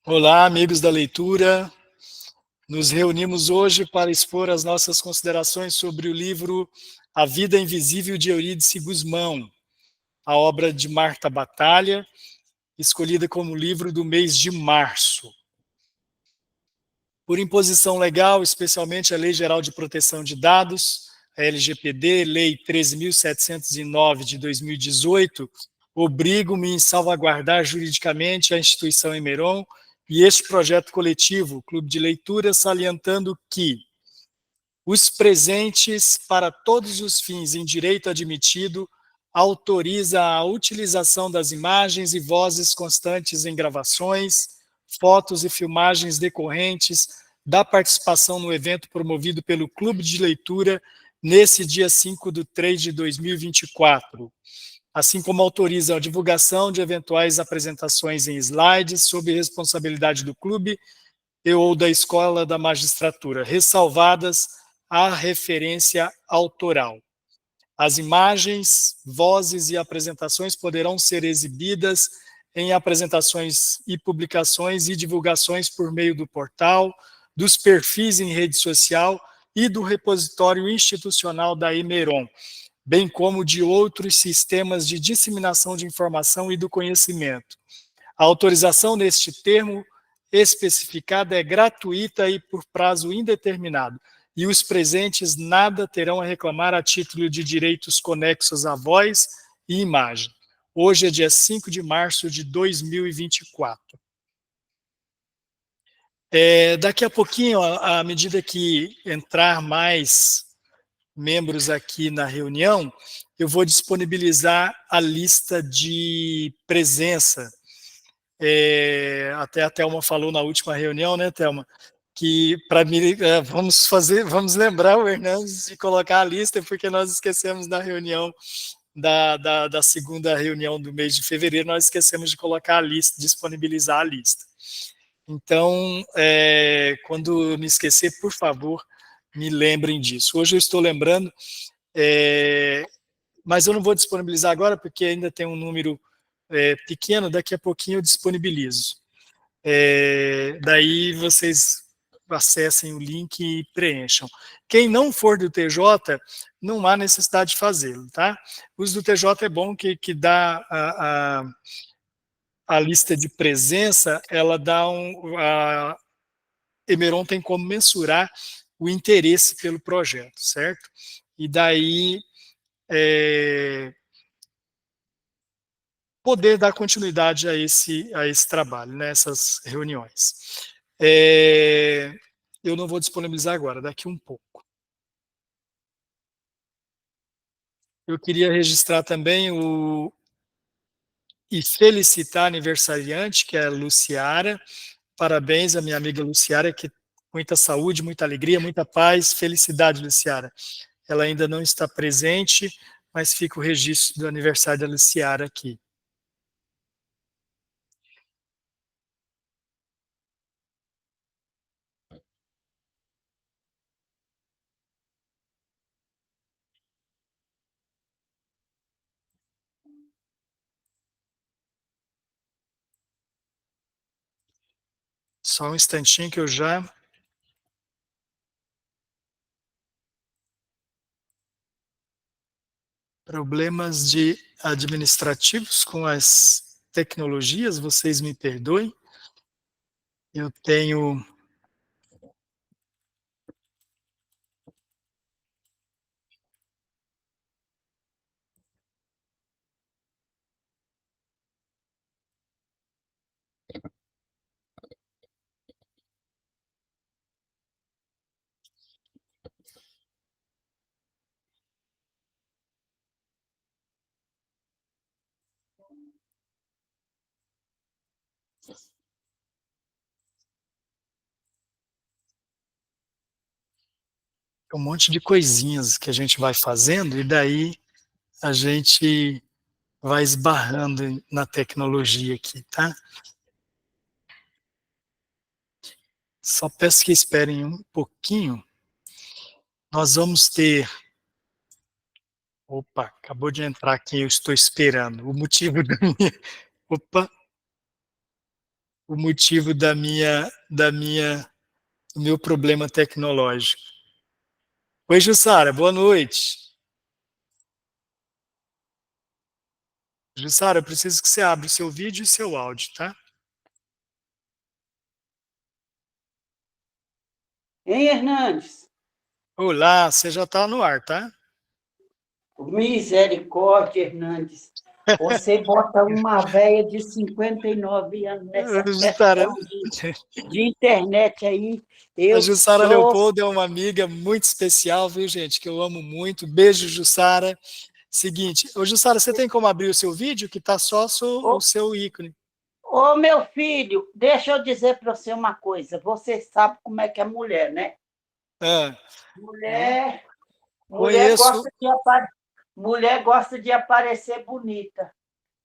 Olá, amigos da leitura. Nos reunimos hoje para expor as nossas considerações sobre o livro A Vida Invisível de Eurídice Gusmão, a obra de Marta Batalha, escolhida como livro do mês de março. Por imposição legal, especialmente a Lei Geral de Proteção de Dados, a LGPD, Lei 13.709 de 2018, obrigo-me em salvaguardar juridicamente a instituição Emeron e este projeto coletivo, Clube de Leitura, salientando que os presentes para todos os fins em direito admitido autoriza a utilização das imagens e vozes constantes em gravações, fotos e filmagens decorrentes da participação no evento promovido pelo Clube de Leitura nesse dia 5/3/2024, assim como autoriza a divulgação de eventuais apresentações em slides sob responsabilidade do clube e ou da Escola da Magistratura, ressalvadas a referência autoral. As imagens, vozes e apresentações poderão ser exibidas em apresentações e publicações e divulgações por meio do portal, dos perfis em rede social e do repositório institucional da Emeron, bem como de outros sistemas de disseminação de informação e do conhecimento. A autorização neste termo especificada é gratuita e por prazo indeterminado, e os presentes nada terão a reclamar a título de direitos conexos à voz e imagem. Hoje é dia 5 de março de 2024. Daqui a pouquinho, à medida que entrar mais membros aqui na reunião, eu vou disponibilizar a lista de presença. Até a Thelma falou na última reunião, né, Thelma? Que para mim, vamos lembrar o Hernandes de colocar a lista, porque nós esquecemos na reunião da segunda reunião do mês de fevereiro, nós esquecemos de colocar a lista, disponibilizar a lista. Então, quando me esquecer, por favor, me lembrem disso. Hoje eu estou lembrando, mas eu não vou disponibilizar agora, porque ainda tem um número pequeno, daqui a pouquinho eu disponibilizo. Daí vocês acessem o link e preencham. Quem não for do TJ, não há necessidade de fazê-lo, tá? Os do TJ é bom que dá a lista de presença, ela dá a Emeron tem como mensurar o interesse pelo projeto, certo? E daí poder dar continuidade a esse trabalho, nessas reuniões. Eu não vou disponibilizar agora, daqui um pouco. Eu queria registrar também e felicitar a aniversariante, que é a Luciara. Parabéns à minha amiga Luciara, que muita saúde, muita alegria, muita paz, felicidade, Luciara. Ela ainda não está presente, mas fica o registro do aniversário da Luciara aqui. Só um instantinho que eu já... Problemas administrativos com as tecnologias, vocês me perdoem. Eu tenho... um monte de coisinhas que a gente vai fazendo e daí a gente vai esbarrando na tecnologia aqui, tá? Só peço que esperem um pouquinho. Nós vamos ter... Opa, acabou de entrar quem eu estou esperando. O motivo da minha... Opa, o motivo do meu problema tecnológico. Oi, Jussara, boa noite. Jussara, eu preciso que você abra o seu vídeo e seu áudio, tá? Hein, Hernandes? Olá, você já está no ar, tá? Misericórdia, Hernandes. Você bota uma véia de 59 anos nessa Jussara, questão de internet aí. a Eu Jussara sou. Leopoldo é uma amiga muito especial, viu, gente? Que eu amo muito. Beijo, Jussara. Seguinte, ô Jussara, você tem como abrir o seu vídeo que tá só o Ô, seu ícone? ô, meu filho, deixa eu dizer para você uma coisa. Você sabe como é que é mulher, né? Ah, Mulher, mulher conheço. gosta de apare... mulher gosta de aparecer bonita.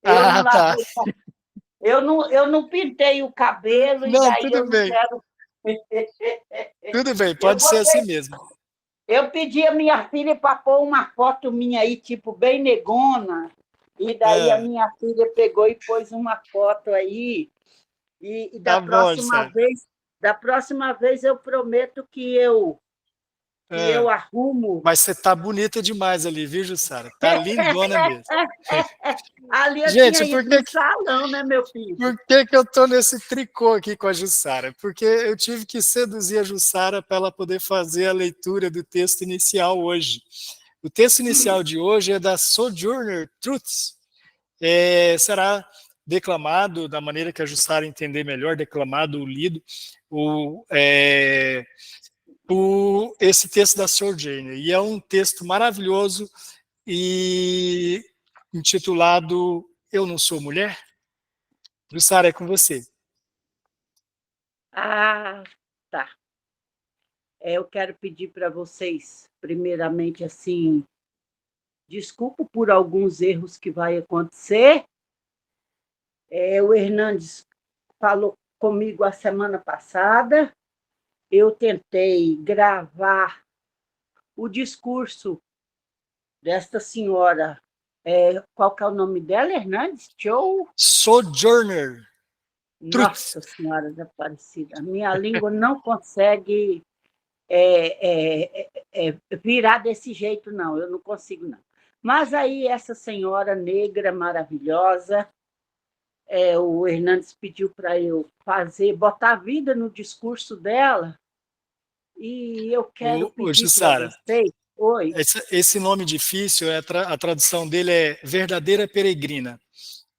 Eu não Ah, tá. lavei, eu não pintei o cabelo e Não, daí tudo eu não bem. quero. Tudo bem, Eu pode ser assim botei mesmo. Eu pedi a minha filha para pôr uma foto minha aí, tipo, bem negona, e daí a Ah, minha filha pegou e pôs uma foto aí, e tá bom, Jussara. da próxima vez eu prometo que Ah, eu arrumo. mas você tá bonita demais ali, viu, Jussara? Tá lindona mesmo. Ali eu tinha Gente, ido no salão, né, meu filho? por que que eu tô nesse tricô aqui com a Jussara? Porque eu tive que seduzir a Jussara para ela poder fazer a leitura do texto inicial hoje. O texto inicial de hoje é da Sojourner Truth. Será declamado da maneira que a Jussara entender melhor, declamado ou lido, o, é, esse texto da Sojourner. E é um texto maravilhoso e intitulado Eu Não Sou Mulher. Jussara, é com você. Ah, tá. Eu quero pedir para vocês, primeiramente, assim, desculpa por alguns erros que vai acontecer. O Hernandes falou comigo a semana passada. Eu tentei gravar o discurso desta senhora. Qual que é o nome dela, Hernandes? Show? Sojourner Truth. Nossa Senhora da Aparecida. A minha língua não consegue virar desse jeito, não. Eu não consigo, não. Mas aí essa senhora negra maravilhosa, o Hernandes pediu para eu botar vida no discurso dela, e eu quero pedir para Jussara, vocês. Oi. esse nome difícil, a tradução dele é verdadeira peregrina.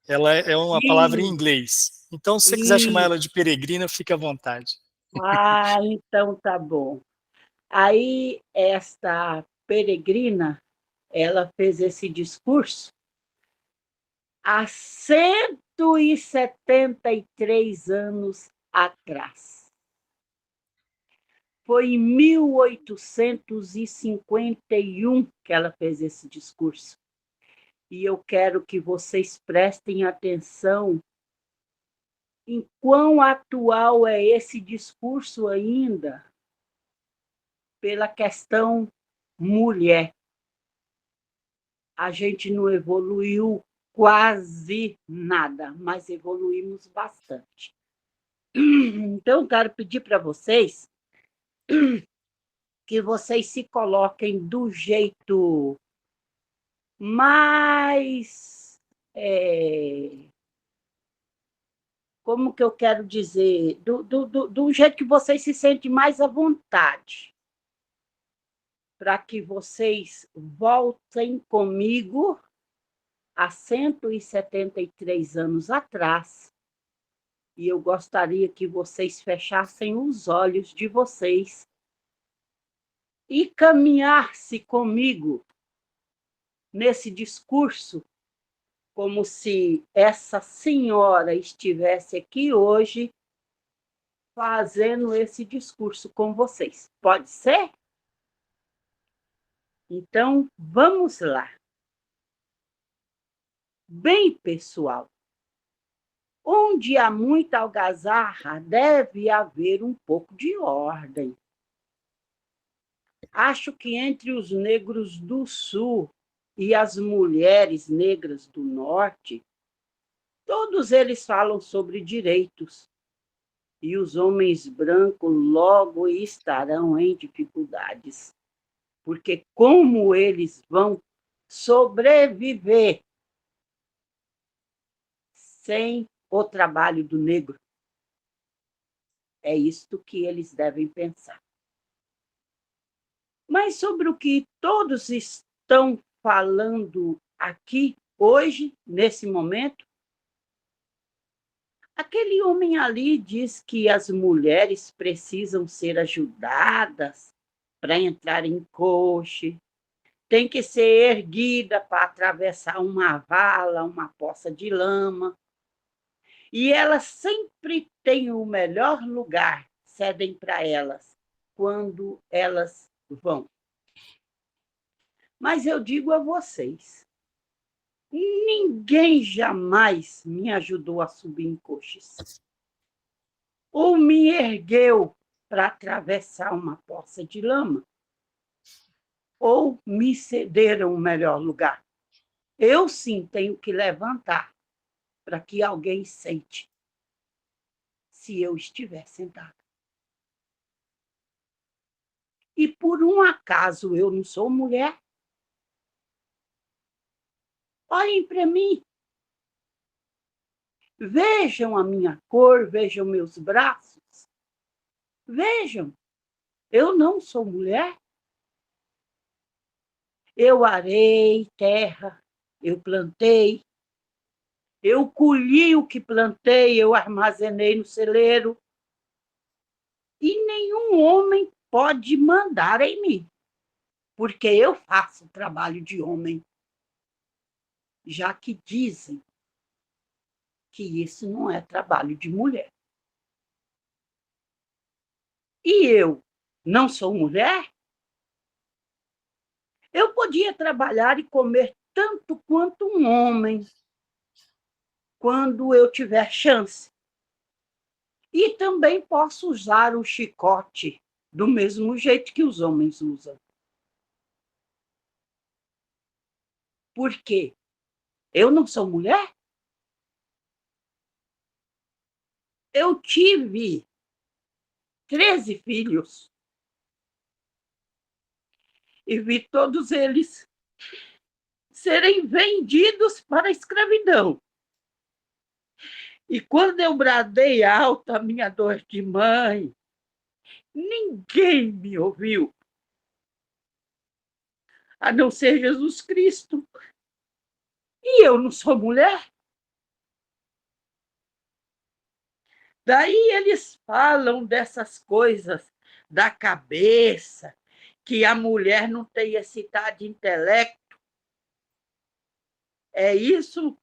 Ela é uma palavra em E, inglês. Então, se você quiser chamar e, ela de peregrina, fique à vontade. então tá bom. Aí, esta peregrina, ela fez esse discurso há 173 anos atrás. Foi em 1851 que ela fez esse discurso. E eu quero que vocês prestem atenção em quão atual é esse discurso ainda pela questão mulher. A gente não evoluiu quase nada, mas evoluímos bastante. Então, quero pedir para vocês que vocês se coloquem do jeito mais. Como que eu quero dizer? Do jeito que vocês se sentem mais à vontade, para que vocês voltem comigo há 173 anos atrás, e eu gostaria que vocês fechassem os olhos de vocês e caminhasse comigo nesse discurso, como se essa senhora estivesse aqui hoje fazendo esse discurso com vocês. Pode ser? Então, vamos lá. Bem, pessoal, onde há muita algazarra, deve haver um pouco de ordem. Acho que entre os negros do Sul e as mulheres negras do Norte, todos eles falam sobre direitos, e os homens brancos logo estarão em dificuldades. Porque como eles vão sobreviver sem o trabalho do negro? É isto que eles devem pensar. Mas sobre o que todos estão falando aqui, hoje, nesse momento, aquele homem ali diz que as mulheres precisam ser ajudadas para entrar em coche, tem que ser erguida para atravessar uma vala, uma poça de lama. E elas sempre têm o melhor lugar, cedem para elas, quando elas vão. Mas eu digo a vocês, ninguém jamais me ajudou a subir em coches, ou me ergueu para atravessar uma poça de lama, ou me cederam o melhor lugar. Eu sim tenho que levantar para que alguém sente, se eu estiver sentado. E por um acaso eu não sou mulher? Olhem para mim, vejam a minha cor, vejam meus braços, vejam, eu não sou mulher. Eu arei terra, eu plantei, eu colhi o que plantei, eu armazenei no celeiro. E nenhum homem pode mandar em mim, porque eu faço trabalho de homem, já que dizem que isso não é trabalho de mulher. E eu não sou mulher? Eu podia trabalhar e comer tanto quanto um homem, quando eu tiver chance. E também posso usar o chicote do mesmo jeito que os homens usam. Por quê? Eu não sou mulher? Eu tive 13 filhos e vi todos eles serem vendidos para a escravidão. E quando eu bradei alto a minha dor de mãe, ninguém me ouviu, a não ser Jesus Cristo. E eu não sou mulher? Daí eles falam dessas coisas da cabeça, que a mulher não tem esse tal de intelecto. É isso,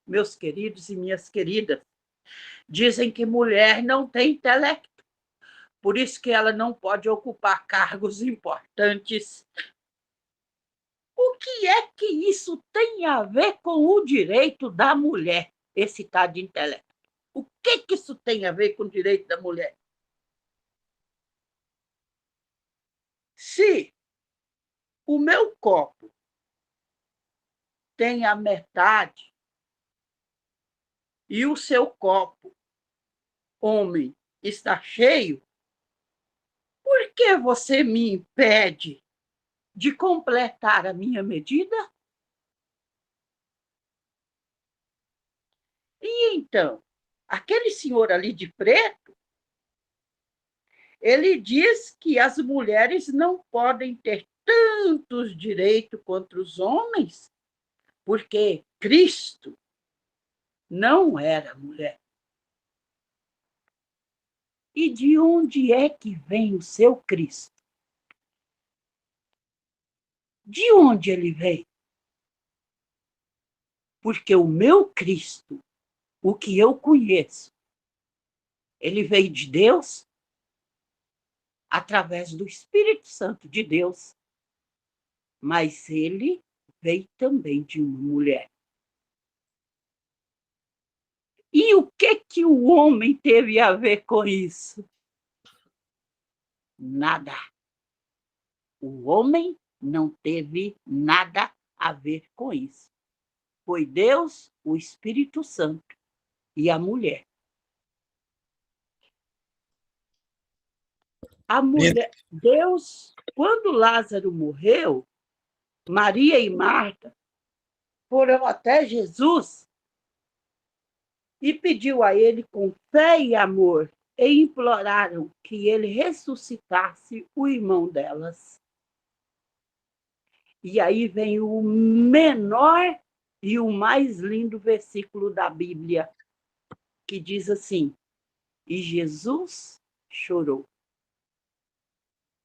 meus queridos e minhas queridas. Dizem que mulher não tem intelecto, por isso que ela não pode ocupar cargos importantes. O que é que isso tem a ver com o direito da mulher, esse tal de intelecto? O que isso tem a ver com o direito da mulher? Se o meu copo tem a metade e o seu copo, homem, está cheio, por que você me impede de completar a minha medida? E então, aquele senhor ali de preto, ele diz que as mulheres não podem ter tantos direitos quanto os homens, porque Cristo não era mulher. E de onde é que vem o seu Cristo? De onde ele vem? Porque o meu Cristo, o que eu conheço, ele veio de Deus através do Espírito Santo de Deus, mas ele veio também de uma mulher. E o que o homem teve a ver com isso? Nada. O homem não teve nada a ver com isso. Foi Deus, o Espírito Santo e a mulher. A mulher, Deus, quando Lázaro morreu, Maria e Marta foram até Jesus e pediu a ele com fé e amor e imploraram que ele ressuscitasse o irmão delas. E aí vem o menor e o mais lindo versículo da Bíblia, que diz assim: e Jesus chorou.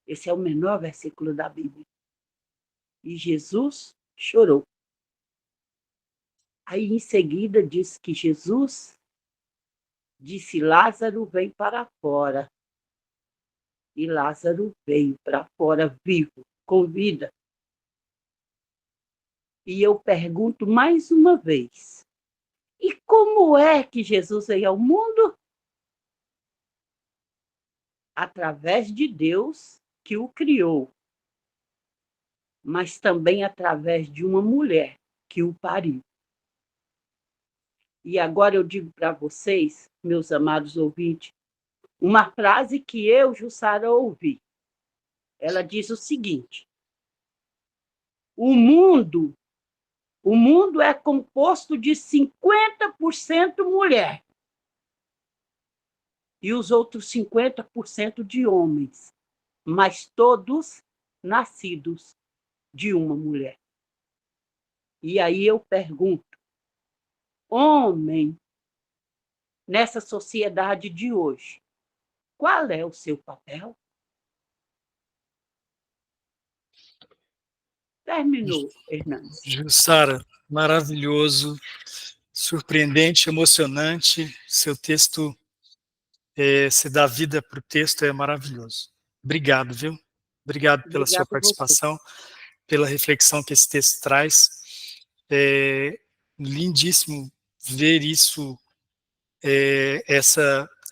Esse é o menor versículo da Bíblia. E Jesus chorou. Aí em seguida diz que Jesus disse: Lázaro, vem para fora. E Lázaro veio para fora vivo, com vida. E eu pergunto mais uma vez: e como é que Jesus veio ao mundo? Através de Deus que o criou, mas também através de uma mulher que o pariu. E agora eu digo para vocês, meus amados ouvintes, uma frase que eu, Jussara, ouvi. Ela diz o seguinte: o mundo é composto de 50% mulher e os outros 50% de homens, mas todos nascidos de uma mulher. E aí eu pergunto: homem, nessa sociedade de hoje, qual é o seu papel? Terminou, Hernandes. Jussara, maravilhoso, surpreendente, emocionante. Seu texto, você dá vida para o texto, é maravilhoso. Obrigado, viu? Obrigado pela sua Obrigada a você. participação, pela reflexão que esse texto traz. É lindíssimo ver isso,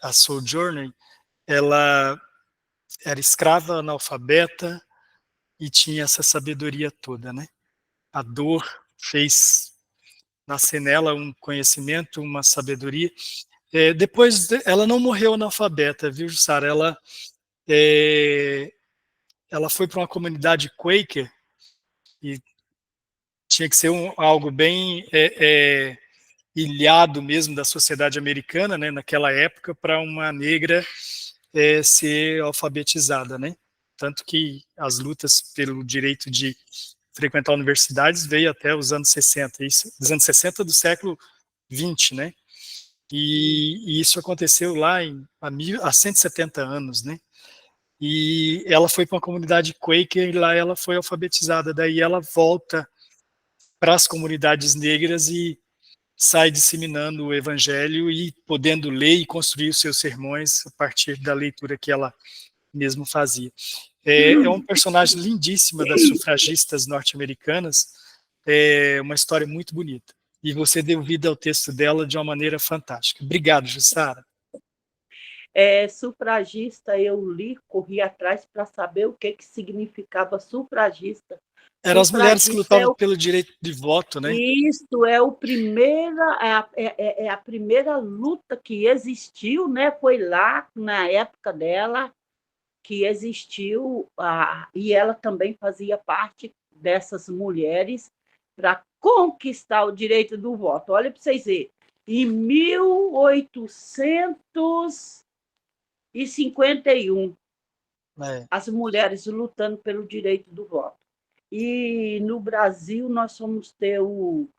a Sojourner, ela era escrava, analfabeta e tinha essa sabedoria toda, né? A dor fez nascer nela um conhecimento, uma sabedoria. Depois, ela não morreu analfabeta, viu, Jussara? Ela foi para uma comunidade Quaker e tinha que ser algo bem ilhado mesmo da sociedade americana, né, naquela época, para uma negra ser alfabetizada, né? Tanto que as lutas pelo direito de frequentar universidades veio até os anos 60, dos anos 60 do século 20, né? E isso aconteceu lá há 170 anos, né? E ela foi para uma comunidade Quaker e lá ela foi alfabetizada. Daí ela volta para as comunidades negras e sai disseminando o evangelho e podendo ler e construir os seus sermões a partir da leitura que ela mesmo fazia. É um personagem lindíssima das sufragistas norte-americanas, uma história muito bonita. E você deu vida ao texto dela de uma maneira fantástica. Obrigado, Jussara. Sufragista, eu li, corri atrás para saber o que significava sufragista. Eram as mulheres que Sufragista lutavam pelo direito de voto, né? Isso é a primeira luta que existiu, né? Foi lá na época dela que existiu, e ela também fazia parte dessas mulheres para conquistar o direito do voto. Olha para vocês verem, em 1851, as mulheres lutando pelo direito do voto. E no Brasil nós fomos ter o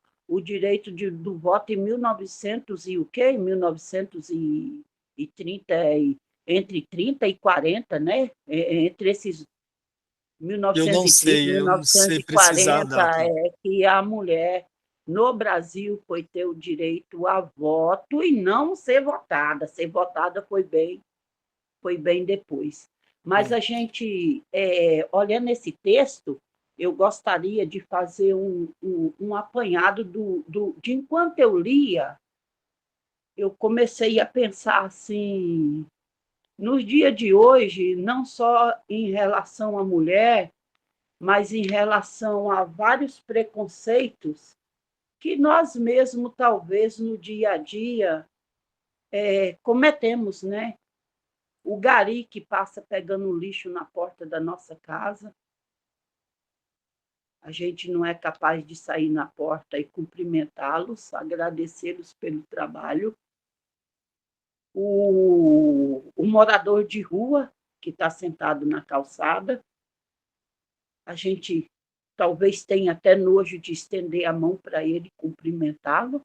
direito do voto em 1900 e o quê? Em 1930, entre 30 e 40, né? Entre esses Eu não 1930 e sei, eu não sei precisar a 1940 data. que a mulher no Brasil foi ter o direito a voto e não ser votada. Ser votada foi bem depois. Mas a gente, olhando esse texto, eu gostaria de fazer um apanhado de enquanto eu lia, eu comecei a pensar assim, nos dias de hoje, não só em relação à mulher, mas em relação a vários preconceitos que nós mesmos, talvez, no dia a dia, cometemos, né? o gari que passa pegando lixo na porta da nossa casa. A gente não é capaz de sair na porta e cumprimentá-los, agradecê-los pelo trabalho. O morador de rua que está sentado na calçada, a gente talvez tenha até nojo de estender a mão para ele e cumprimentá-lo.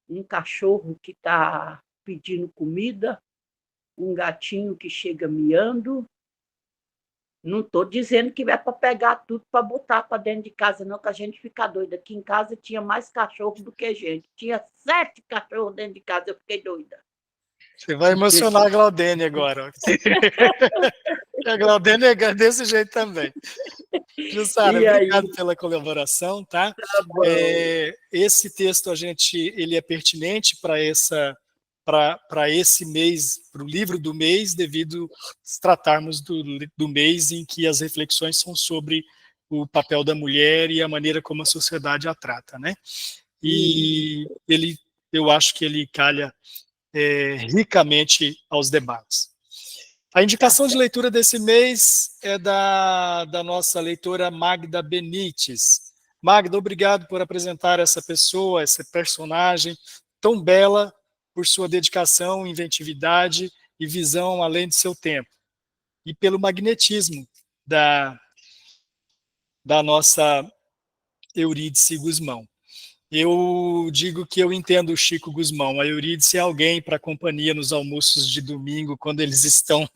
Um cachorro que está pedindo comida, um gatinho que chega miando. Não estou dizendo que é para pegar tudo para botar para dentro de casa, não, que a gente fica doida. Aqui em casa tinha mais cachorro do que gente. Tinha 7 cachorros dentro de casa, eu fiquei doida. Você vai emocionar a Glaudene agora. A Glaudene é desse jeito também. Jussara, obrigado pela colaboração, tá? Esse texto ele é pertinente para esse mês, para o livro do mês, devido tratarmos do mês em que as reflexões são sobre o papel da mulher e a maneira como a sociedade a trata, né? E eu acho que ele calha ricamente aos debates. A indicação de leitura desse mês é da nossa leitora Magda Benites. Magda, obrigado por apresentar essa pessoa, essa personagem tão bela, por sua dedicação, inventividade e visão além de seu tempo. E pelo magnetismo da nossa Eurídice Guzmão. Eu digo que eu entendo o Chico Guzmão. A Eurídice é alguém para companhia nos almoços de domingo, quando eles estão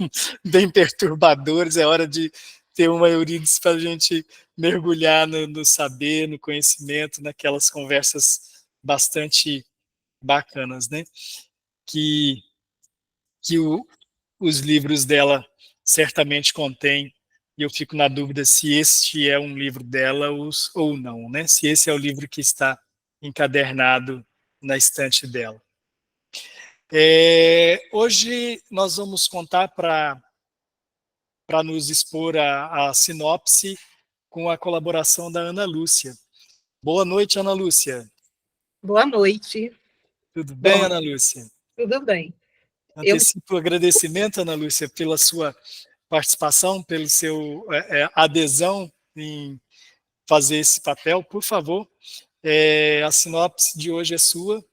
bem perturbadores, é hora de ter uma Eurídice para a gente mergulhar no saber, no conhecimento, naquelas conversas bastante bacanas, né? Que os livros dela certamente contêm, e eu fico na dúvida se este é um livro dela ou não, né? Se esse é o livro que está encadernado na estante dela. Hoje nós vamos contar para nos expor a sinopse com a colaboração da Ana Lúcia. Boa noite, Ana Lúcia. Boa noite. Tudo bem, Ana Lúcia? Tudo bem. Antecipo o agradecimento, Ana Lúcia, pela sua participação, pelo seu adesão em fazer esse papel. Por favor, a sinopse de hoje é sua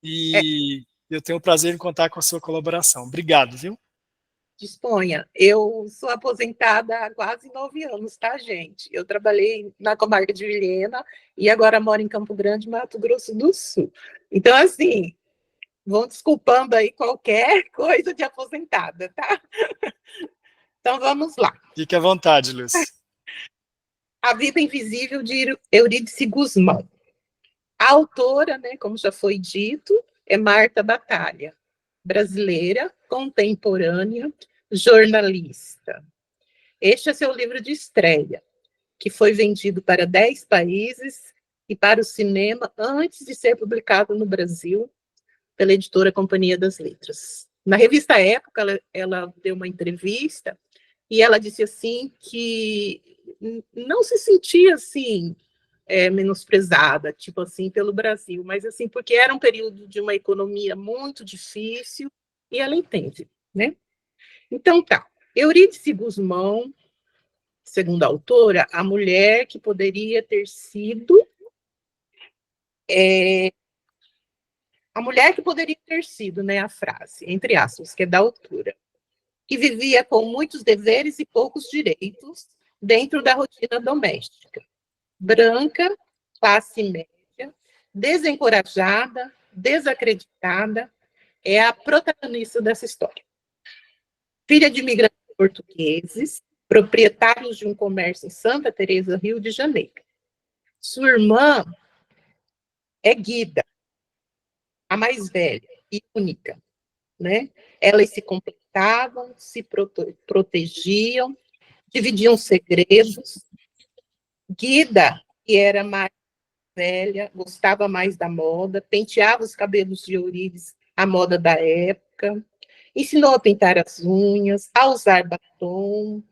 e eu tenho o prazer em contar com a sua colaboração. Obrigado, viu? Disponha. Eu sou aposentada há quase 9 anos, tá, gente? Eu trabalhei na comarca de Vilhena e agora moro em Campo Grande, Mato Grosso do Sul. Então, assim, vão desculpando aí qualquer coisa de aposentada, tá? Então, vamos lá. Fique à vontade, Lúcia. A Vida Invisível, de Eurídice Guzmão. A autora, né, como já foi dito, é Marta Batalha, brasileira, contemporânea, jornalista. Este é seu livro de estreia, que foi vendido para 10 países e para o cinema antes de ser publicado no Brasil pela editora Companhia das Letras. Na revista Época, ela deu uma entrevista e ela disse assim que não se sentia assim menosprezada, tipo assim, pelo Brasil, mas assim, porque era um período de uma economia muito difícil e ela entende, né? Então tá, Eurídice Guzmão, segundo a autora, a mulher que poderia ter sido a mulher que poderia ter sido, né, a frase, entre aspas, que é da autora, que vivia com muitos deveres e poucos direitos dentro da rotina doméstica. Branca, classe média, desencorajada, desacreditada, é a protagonista dessa história. Filha de imigrantes portugueses, proprietários de um comércio em Santa Teresa, Rio de Janeiro. Sua irmã é Guida, a mais velha e única, né? Elas se completavam, se protegiam, dividiam segredos. Guida, que era mais velha, gostava mais da moda, penteava os cabelos de Eurídice à moda da época, ensinou a pintar as unhas, a usar batom.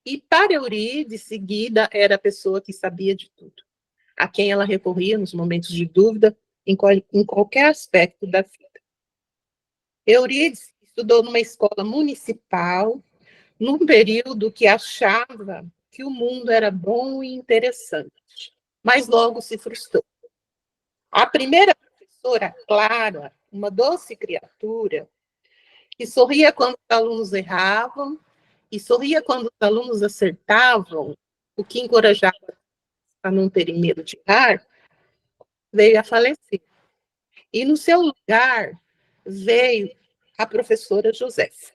E para Eurídice, Guida era a pessoa que sabia de tudo, a quem ela recorria nos momentos de dúvida em qualquer aspecto da vida. Eurídice estudou numa escola municipal, num período que achava que o mundo era bom e interessante, mas logo se frustrou. A primeira professora, Clara, uma doce criatura, que sorria quando os alunos erravam e sorria quando os alunos acertavam, o que encorajava a não terem medo de errar, veio a falecer. E no seu lugar veio a professora Josefa.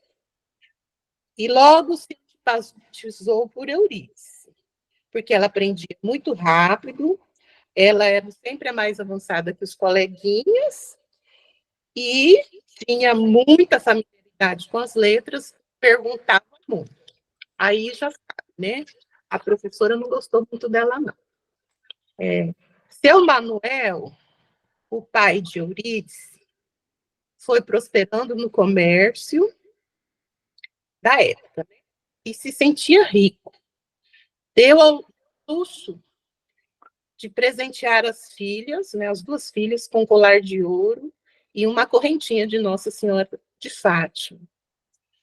E logo se batizou por Eurídice, porque ela aprendia muito rápido, ela era sempre a mais avançada que os coleguinhas e tinha muita familiaridade com as letras, perguntava muito. Aí já sabe, né? A professora não gostou muito dela, não. Seu Manuel, o pai de Eurídice, foi prosperando no comércio da época, né? E se sentia rico. Deu ao luxo de presentear as filhas, né, as duas filhas, com um colar de ouro e uma correntinha de Nossa Senhora de Fátima,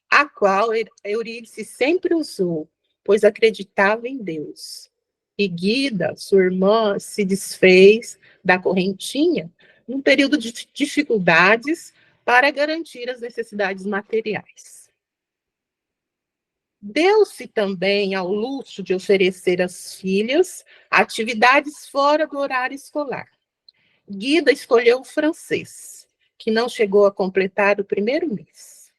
a qual Eurídice sempre usou, pois acreditava em Deus. E Guida, sua irmã, se desfez da correntinha num período de dificuldades para garantir as necessidades materiais. Deu-se também ao luxo de oferecer às filhas atividades fora do horário escolar. Guida escolheu o francês, que não chegou a completar o primeiro mês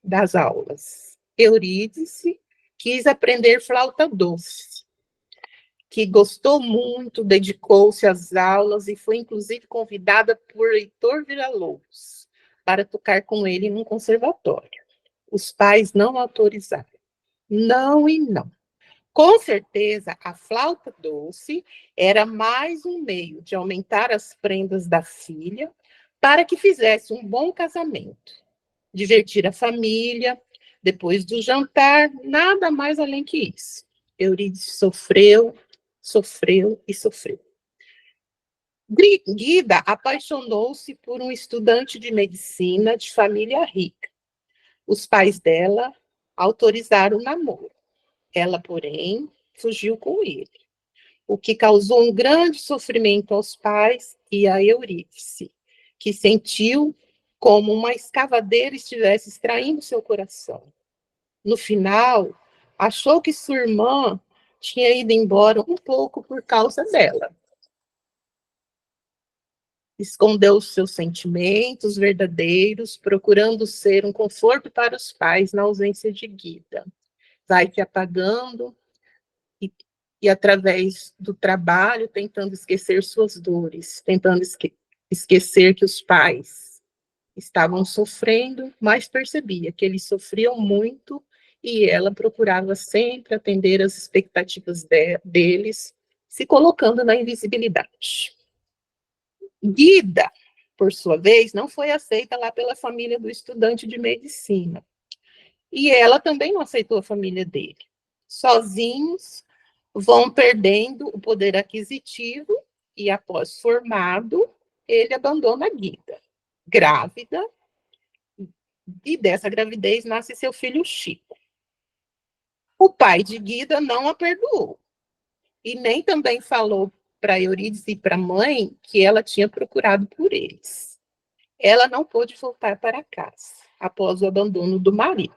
das aulas. Eurídice quis aprender flauta doce, que gostou muito, dedicou-se às aulas e foi inclusive convidada por Heitor Villa-Lobos para tocar com ele num conservatório. Os pais não autorizaram. Não e não. Com certeza, a flauta doce era mais um meio de aumentar as prendas da filha para que fizesse um bom casamento, divertir a família. Depois do jantar, nada mais além que isso. Eurídice sofreu, sofreu e sofreu. Guida apaixonou-se por um estudante de medicina de família rica. Os pais dela autorizaram o namoro. Ela, porém, fugiu com ele, o que causou um grande sofrimento aos pais e a Eurídice, que sentiu como uma escavadeira estivesse extraindo seu coração. No final, achou que sua irmã tinha ido embora um pouco por causa dela. Escondeu os seus sentimentos verdadeiros, procurando ser um conforto para os pais na ausência de Guida. Vai te apagando e através do trabalho, tentando esquecer suas dores, tentando esquecer que os pais estavam sofrendo, mas percebia que eles sofriam muito e ela procurava sempre atender às expectativas deles, se colocando na invisibilidade. Guida, por sua vez, não foi aceita lá pela família do estudante de medicina. E ela também não aceitou a família dele. Sozinhos, vão perdendo o poder aquisitivo e, após formado, ele abandona a Guida. Grávida, e dessa gravidez nasce seu filho Chico. O pai de Guida não a perdoou e nem também falou para Eurídice e para a mãe que ela tinha procurado por eles. Ela não pôde voltar para casa após o abandono do marido.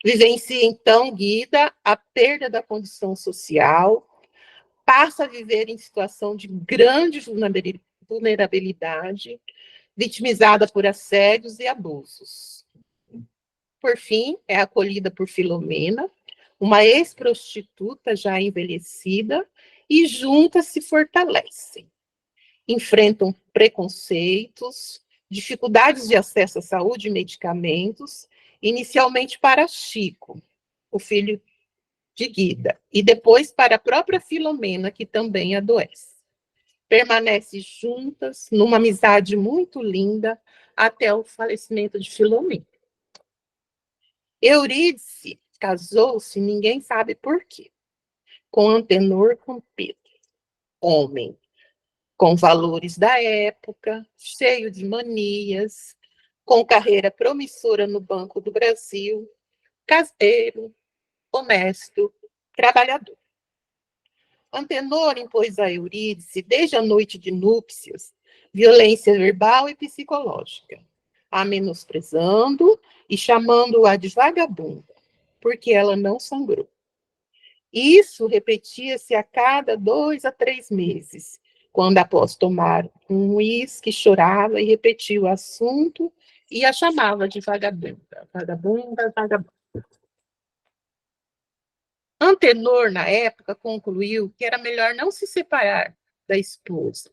Vivencia, então, Guida a perda da condição social, passa a viver em situação de grande vulnerabilidade, vitimizada por assédios e abusos. Por fim, é acolhida por Filomena, uma ex-prostituta já envelhecida, e juntas se fortalecem. Enfrentam preconceitos, dificuldades de acesso à saúde e medicamentos, inicialmente para Chico, o filho de Guida, e depois para a própria Filomena, que também adoece. Permanecem juntas, numa amizade muito linda, até o falecimento de Filomena. Eurídice casou-se, ninguém sabe por quê, com Antenor com Pedro, homem com valores da época, cheio de manias, com carreira promissora no Banco do Brasil, caseiro, honesto, trabalhador. Antenor impôs a Eurídice, desde a noite de núpcias, violência verbal e psicológica, a menosprezando e chamando-a de vagabunda, porque ela não sangrou. Isso repetia-se a cada 2 a 3 meses, quando, após tomar um uísque, chorava e repetia o assunto e a chamava de vagabunda, vagabunda, vagabunda. Antenor, na época, concluiu que era melhor não se separar da esposa,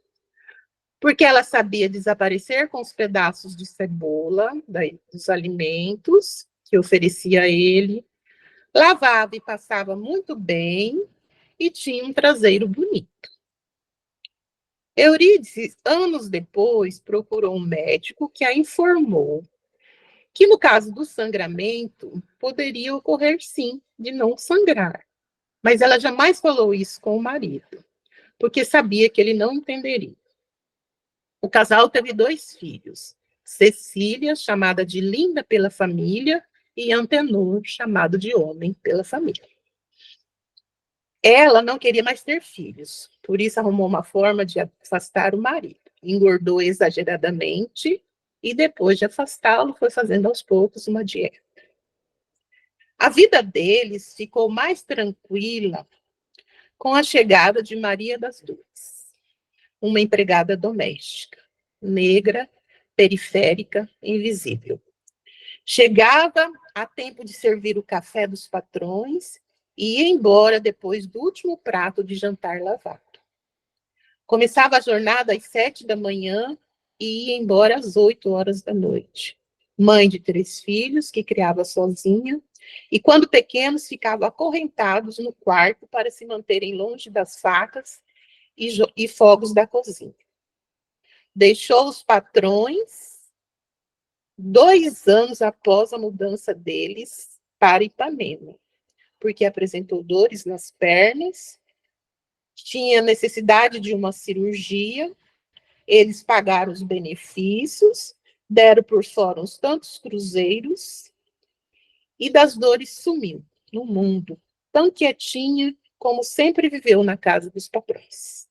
porque ela sabia desaparecer com os pedaços de cebola dos alimentos que oferecia a ele, lavava e passava muito bem e tinha um traseiro bonito. Eurídice, anos depois, procurou um médico que a informou que, no caso do sangramento, poderia ocorrer, sim, de não sangrar. Mas ela jamais falou isso com o marido, porque sabia que ele não entenderia. O casal teve 2 filhos, Cecília, chamada de linda pela família, e Antenor, chamado de homem pela família. Ela não queria mais ter filhos, por isso arrumou uma forma de afastar o marido. Engordou exageradamente e, depois de afastá-lo, foi fazendo aos poucos uma dieta. A vida deles ficou mais tranquila com a chegada de Maria das Dores, uma empregada doméstica, negra, periférica, invisível. Chegava a tempo de servir o café dos patrões e ia embora depois do último prato de jantar lavado. Começava a jornada às 7 da manhã e ia embora às 8 horas da noite. Mãe de 3 filhos, que criava sozinha, e quando pequenos ficavam acorrentados no quarto para se manterem longe das facas e fogos da cozinha. Deixou os patrões 2 anos após a mudança deles para Ipanema, porque apresentou dores nas pernas, tinha necessidade de uma cirurgia, eles pagaram os benefícios, deram por fora uns tantos cruzeiros, e das dores sumiu no mundo, tão quietinha como sempre viveu na casa dos patrões.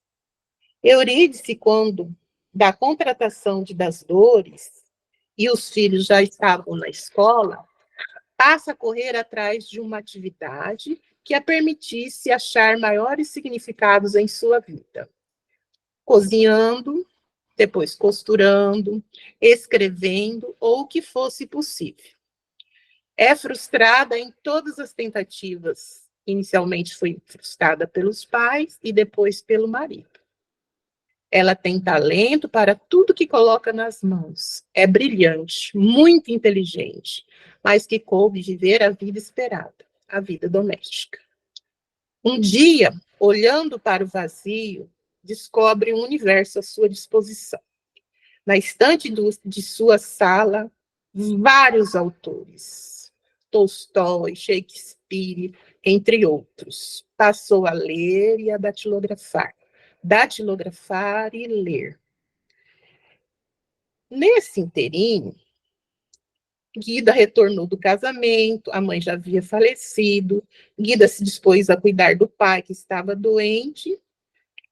Eurídice, quando da contratação de Das Dores, e os filhos já estavam na escola, passa a correr atrás de uma atividade que a permitisse achar maiores significados em sua vida. Cozinhando, depois costurando, escrevendo, ou o que fosse possível. É frustrada em todas as tentativas. Inicialmente foi frustrada pelos pais e depois pelo marido. Ela tem talento para tudo que coloca nas mãos. É brilhante, muito inteligente, mas que coube viver a vida esperada, a vida doméstica. Um dia, olhando para o vazio, descobre um universo à sua disposição. Na estante de sua sala, vários autores. Tolstói, Shakespeare, entre outros. Passou a ler e a datilografar. Datilografar e ler. Nesse inteirinho, Guida retornou do casamento, a mãe já havia falecido, Guida se dispôs a cuidar do pai que estava doente,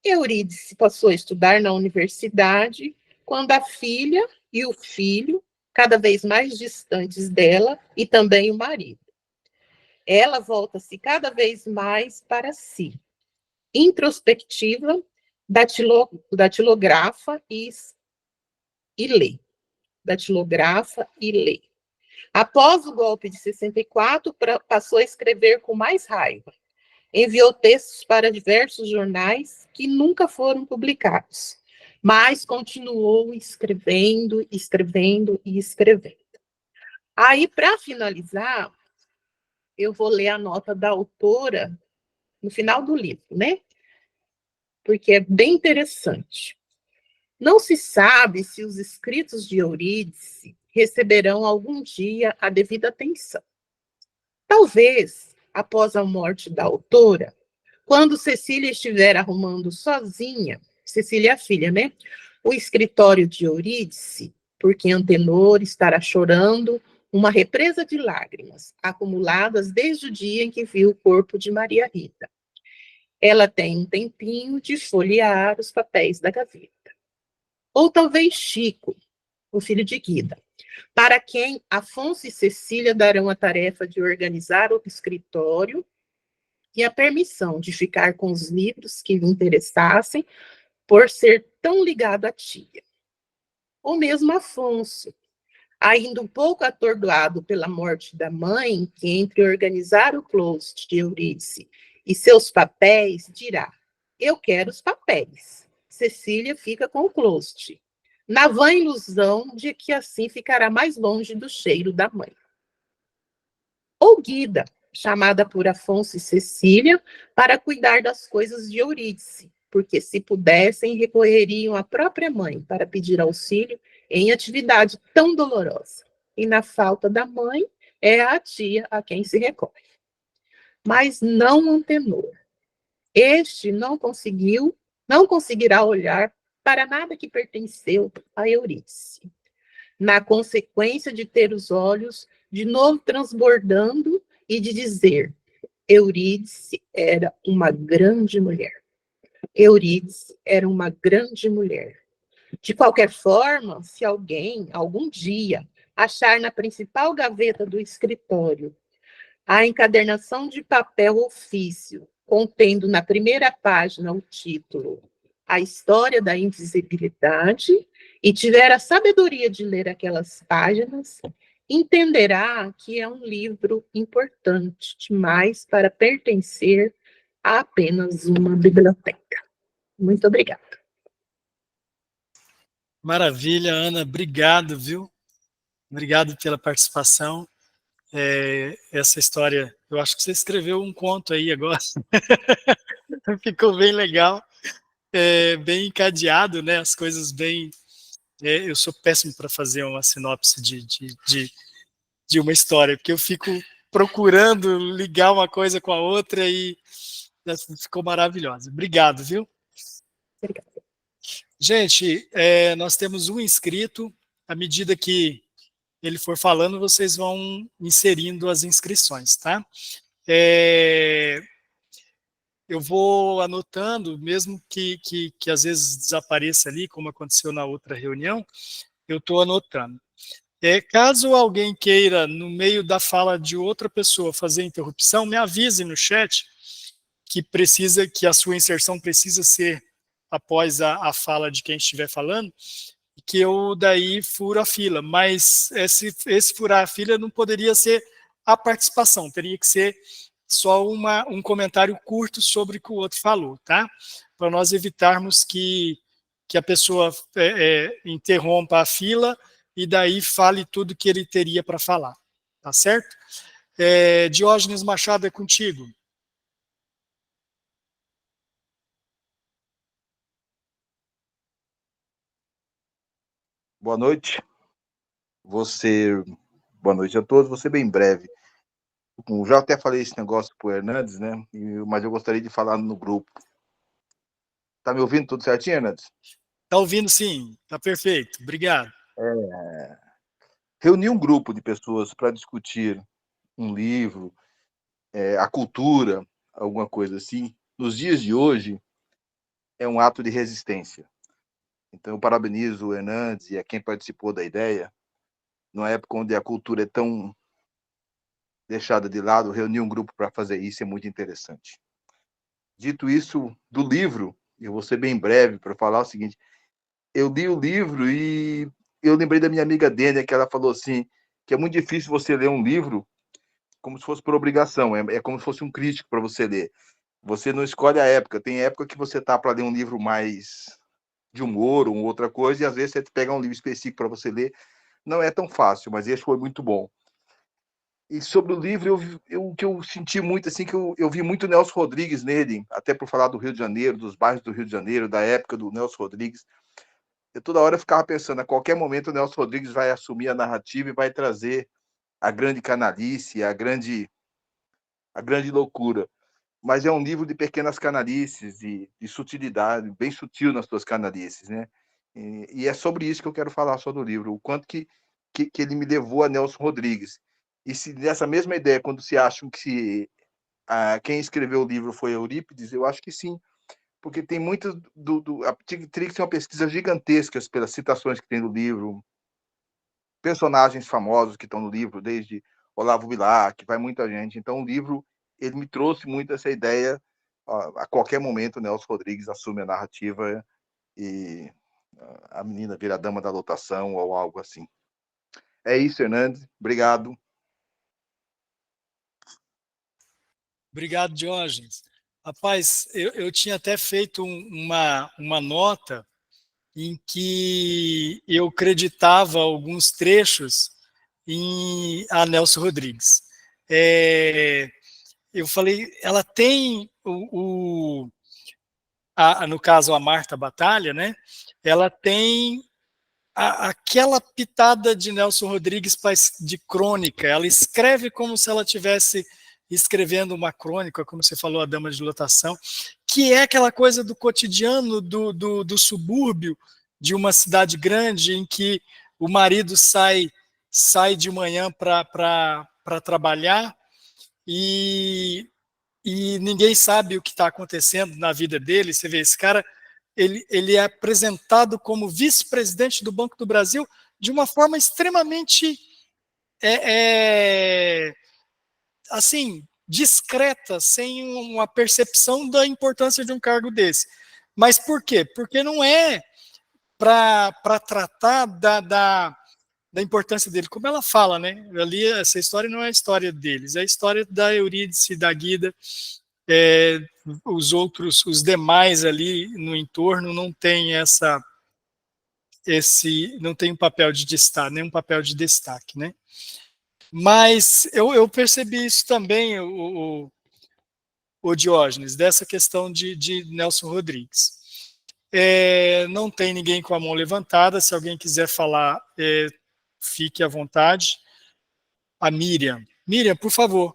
Eurídice passou a estudar na universidade, quando a filha e o filho, cada vez mais distantes dela, e também o marido. Ela volta-se cada vez mais para si, introspectiva, datilografa e lê. Datilografa e lê. Após o golpe de 64, passou a escrever com mais raiva. Enviou textos para diversos jornais que nunca foram publicados, mas continuou escrevendo, escrevendo e escrevendo. Aí, para finalizar, eu vou ler a nota da autora no final do livro, né? Porque é bem interessante. Não se sabe se os escritos de Eurídice receberão algum dia a devida atenção. Talvez, após a morte da autora, quando Cecília estiver arrumando sozinha, Cecília é a filha, né? O escritório de Eurídice, porque Antenor estará chorando uma represa de lágrimas, acumuladas desde o dia em que viu o corpo de Maria Rita. Ela tem um tempinho de folhear os papéis da gaveta. Ou talvez Chico, o filho de Guida, para quem Afonso e Cecília darão a tarefa de organizar o escritório e a permissão de ficar com os livros que lhe interessassem por ser tão ligado à tia. Ou mesmo Afonso, ainda um pouco atordoado pela morte da mãe, que entre organizar o closet de Eurídice e seus papéis, dirá: eu quero os papéis. Cecília fica com o closet, na vã ilusão de que assim ficará mais longe do cheiro da mãe. Ou Guida, chamada por Afonso e Cecília para cuidar das coisas de Eurídice, porque se pudessem, recorreriam à própria mãe para pedir auxílio em atividade tão dolorosa. E na falta da mãe, é a tia a quem se recorre. Mas não Antenor. Este não conseguirá olhar para nada que pertenceu a Eurídice. Na consequência de ter os olhos de novo transbordando e de dizer: Eurídice era uma grande mulher. Eurídice era uma grande mulher. De qualquer forma, se alguém, algum dia, achar na principal gaveta do escritório a encadernação de papel ofício, contendo na primeira página o título A História da Invisibilidade, e tiver a sabedoria de ler aquelas páginas, entenderá que é um livro importante demais para pertencer a apenas uma biblioteca. Muito obrigada. Maravilha, Ana, obrigado, viu? Obrigado pela participação. Essa história, eu acho que você escreveu um conto aí agora. Ficou bem legal, bem encadeado, né? As coisas bem... eu sou péssimo para fazer uma sinopse de uma história, porque eu fico procurando ligar uma coisa com a outra e ficou maravilhosa. Obrigado, viu? Obrigada. Gente, nós temos um inscrito. À medida que ele for falando, vocês vão inserindo as inscrições, tá? Eu vou anotando, mesmo que às vezes desapareça ali, como aconteceu na outra reunião, eu estou anotando. Caso alguém queira, no meio da fala de outra pessoa, fazer interrupção, me avise no chat que a sua inserção precisa ser após a fala de quem estiver falando, que eu daí furo a fila. Mas esse furar a fila não poderia ser a participação, teria que ser só um comentário curto sobre o que o outro falou, tá? Para nós evitarmos que a pessoa interrompa a fila e daí fale tudo que ele teria para falar, tá certo? Diógenes Machado, é contigo. Boa noite. Boa noite a todos. Vou ser bem breve. Eu já até falei esse negócio para o Hernandes, né? Mas eu gostaria de falar no grupo. Tá me ouvindo tudo certinho, Hernandes? Tá ouvindo, sim. Tá perfeito. Obrigado. Reunir um grupo de pessoas para discutir um livro, a cultura, alguma coisa assim, nos dias de hoje, é um ato de resistência. Então, eu parabenizo o Hernandes e a quem participou da ideia. Numa época onde a cultura é tão deixada de lado, reunir um grupo para fazer isso é muito interessante. Dito isso, do livro, eu vou ser bem breve para falar o seguinte: eu li o livro e eu lembrei da minha amiga Dênia, que ela falou assim, que é muito difícil você ler um livro como se fosse por obrigação, é como se fosse um crítico para você ler. Você não escolhe a época, tem época que você tá para ler um livro mais de humor ou outra coisa, e às vezes você pega um livro específico para você ler, não é tão fácil, mas esse foi muito bom. E sobre o livro, o que eu senti muito, assim, que eu vi muito Nelson Rodrigues nele, até por falar do Rio de Janeiro, dos bairros do Rio de Janeiro, da época do Nelson Rodrigues. Eu toda hora ficava pensando, a qualquer momento o Nelson Rodrigues vai assumir a narrativa e vai trazer a grande canalice, a grande loucura. Mas é um livro de pequenas canalices, de sutilidade, bem sutil nas suas canalices, né? E é sobre isso que eu quero falar sobre o livro, o quanto que ele me levou a Nelson Rodrigues. E se nessa mesma ideia, quando se acham que quem escreveu o livro foi Eurípides, eu acho que sim, porque tem muito teria que ser uma pesquisa gigantesca pelas citações que tem no livro, personagens famosos que estão no livro, desde Olavo Bilac, vai muita gente. Então, o livro ele me trouxe muito essa ideia. A qualquer momento, Nelson Rodrigues assume a narrativa e a menina vira a dama da lotação ou algo assim. É isso, Hernandes. Obrigado. Obrigado, Diógenes. Rapaz, eu tinha até feito uma nota em que eu acreditava alguns trechos a Nelson Rodrigues. Eu falei, ela tem no caso a Marta Batalha, né? Ela tem aquela pitada de Nelson Rodrigues de crônica. Ela escreve como se ela tivesse escrevendo uma crônica, como você falou, a Dama de Lotação, que é aquela coisa do cotidiano do subúrbio de uma cidade grande em que o marido sai de manhã para trabalhar e ninguém sabe o que está acontecendo na vida dele. Você vê, esse cara, ele é apresentado como vice-presidente do Banco do Brasil de uma forma extremamente assim, discreta, sem uma percepção da importância de um cargo desse. Mas por quê? Porque não é para tratar da importância dele, como ela fala, né? Ali, essa história não é a história deles, é a história da Eurídice, da Guida, os demais ali no entorno não tem não tem um papel de destaque, nem um papel de destaque, né? Mas eu percebi isso também, o Diógenes, dessa questão de Nelson Rodrigues. Não tem ninguém com a mão levantada, se alguém quiser falar, fique à vontade. A Miriam. Miriam, por favor.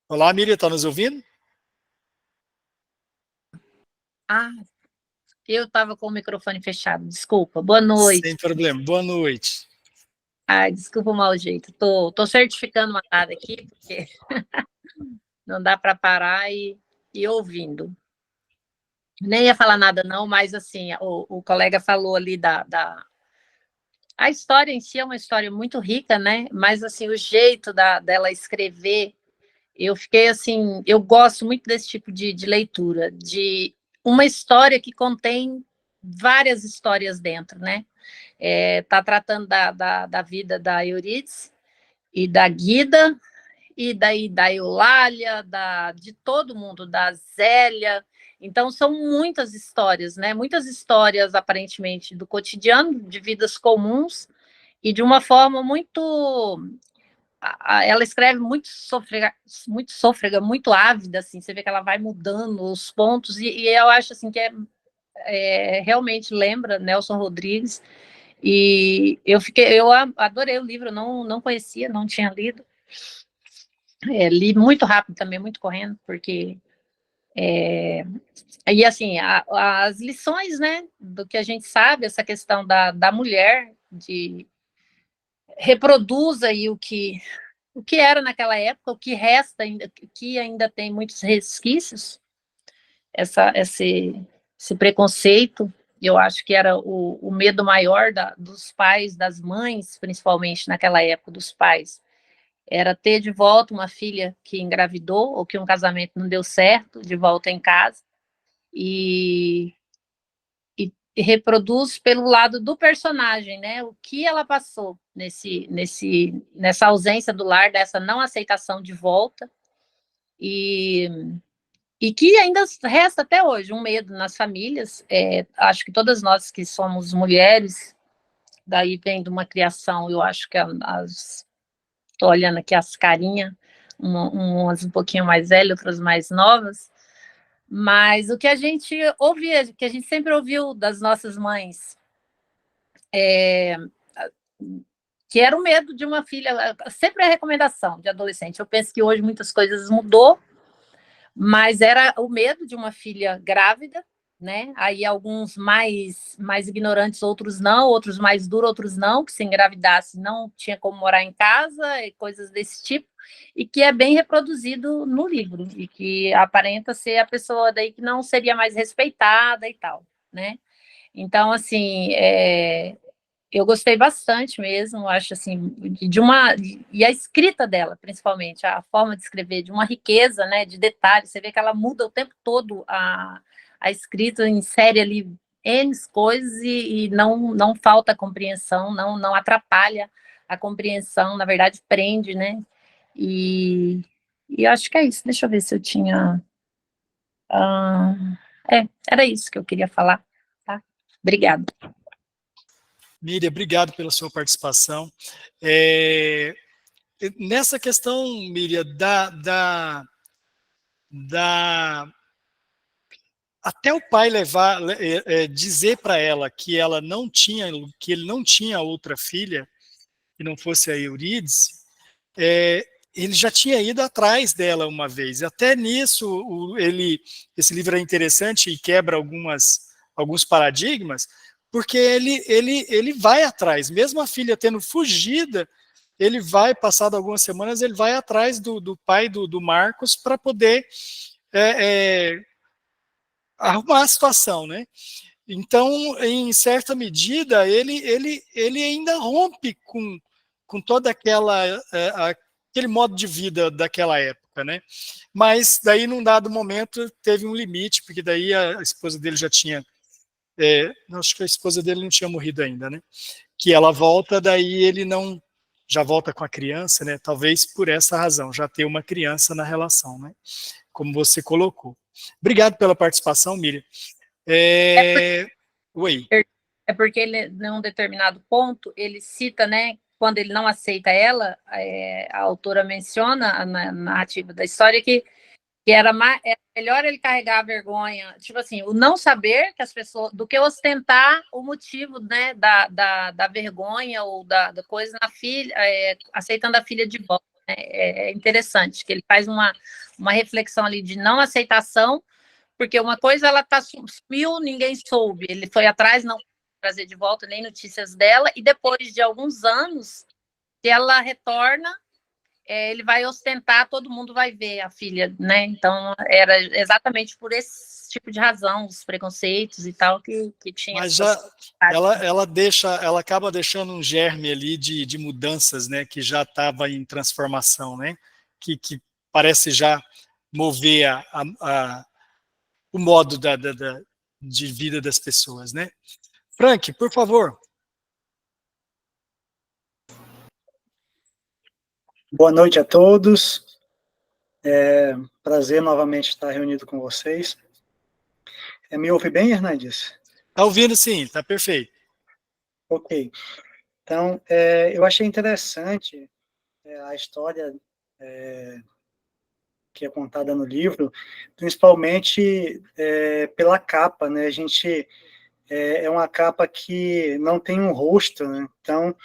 Olá, Miriam, está nos ouvindo? Eu estava com o microfone fechado, desculpa. Boa noite. Sem problema, boa noite. Desculpa o mau jeito. Tô certificando uma nada aqui, porque não dá para parar e ouvindo. Nem ia falar nada, não, mas assim, o colega falou ali a história em si é uma história muito rica, né? Mas assim, o jeito dela escrever, eu fiquei assim, eu gosto muito desse tipo de leitura, de uma história que contém várias histórias dentro, né? Tá tratando da vida da Eurídice e da Guida, e daí da Eulália, de todo mundo, da Zélia. Então, são muitas histórias, né? Muitas histórias, aparentemente, do cotidiano, de vidas comuns, e de uma forma muito... Ela escreve muito sôfrega, muito ávida, assim, você vê que ela vai mudando os pontos, e eu acho assim que realmente lembra Nelson Rodrigues, e eu adorei o livro, não conhecia, não tinha lido. Li muito rápido também, muito correndo, porque e assim, as lições, né, do que a gente sabe, essa questão da mulher, de reproduz aí o que era naquela época, o que resta ainda, que ainda tem muitos resquícios, esse preconceito. Eu acho que era o medo maior dos pais, das mães, principalmente naquela época, dos pais, era ter de volta uma filha que engravidou ou que um casamento não deu certo, de volta em casa, e reproduz pelo lado do personagem, né? O que ela passou nessa ausência do lar, dessa não aceitação de volta, e que ainda resta até hoje um medo nas famílias. Acho que todas nós que somos mulheres, daí vem de uma criação, eu acho que estou olhando aqui as carinhas, umas um pouquinho mais velhas, outras mais novas, mas o que a gente ouvia, que a gente sempre ouviu das nossas mães, que era o medo de uma filha, sempre é recomendação de adolescente. Eu penso que hoje muitas coisas mudou, mas era o medo de uma filha grávida, né? Aí alguns mais ignorantes, outros não, outros mais duros, outros não, que se engravidasse não tinha como morar em casa e coisas desse tipo, e que é bem reproduzido no livro, e que aparenta ser a pessoa daí que não seria mais respeitada e tal, né? Então, assim, eu gostei bastante mesmo, acho assim, e a escrita dela, principalmente, a forma de escrever, de uma riqueza, né, de detalhes, você vê que ela muda o tempo todo a escrita, insere ali N coisas e não falta compreensão, não atrapalha a compreensão, na verdade, prende, né, e, e acho que é isso, deixa eu ver se eu tinha... era isso que eu queria falar, tá? Obrigada. Miriam, obrigado pela sua participação. Nessa questão, Miriam, até o pai dizer para ela que ele não tinha outra filha que não fosse a Eurídice, ele já tinha ido atrás dela uma vez. Até nisso, esse livro é interessante e quebra alguns paradigmas, porque ele vai atrás, mesmo a filha tendo fugido, ele vai, passado algumas semanas, ele vai atrás do pai do Marcos para poder arrumar a situação, né? Então, em certa medida, ele ainda rompe com toda aquele modo de vida daquela época, né? Mas daí, num dado momento, teve um limite, porque daí a esposa dele já tinha... acho que a esposa dele não tinha morrido ainda, né? Que ela volta, daí ele não... já volta com a criança, né? Talvez por essa razão, já ter uma criança na relação, né? Como você colocou. Obrigado pela participação, Miriam. Oi. É porque ele, num determinado ponto, ele cita, né, quando ele não aceita ela, a autora menciona na narrativa da história que era melhor ele carregar a vergonha, tipo assim, o não saber que as pessoas, do que ostentar o motivo, né, da vergonha ou da coisa na filha, aceitando a filha de volta. Né? É interessante que ele faz uma reflexão ali de não aceitação, porque uma coisa ela sumiu, ninguém soube, ele foi atrás, não trazer de volta nem notícias dela, e depois de alguns anos, se ela retorna, ele vai ostentar, todo mundo vai ver a filha, né? Então, era exatamente por esse tipo de razão, os preconceitos e tal, que tinha. Mas já ela acaba deixando um germe ali de mudanças, né? Que já estava em transformação, né? Que parece já mover o modo de vida das pessoas, né? Frank, por favor. Boa noite a todos. Prazer novamente estar reunido com vocês. Me ouve bem, Hernandes? Está ouvindo, sim, está perfeito. Ok. Então, eu achei interessante a história que é contada no livro, principalmente pela capa, né? A gente é uma capa que não tem um rosto, né? Então,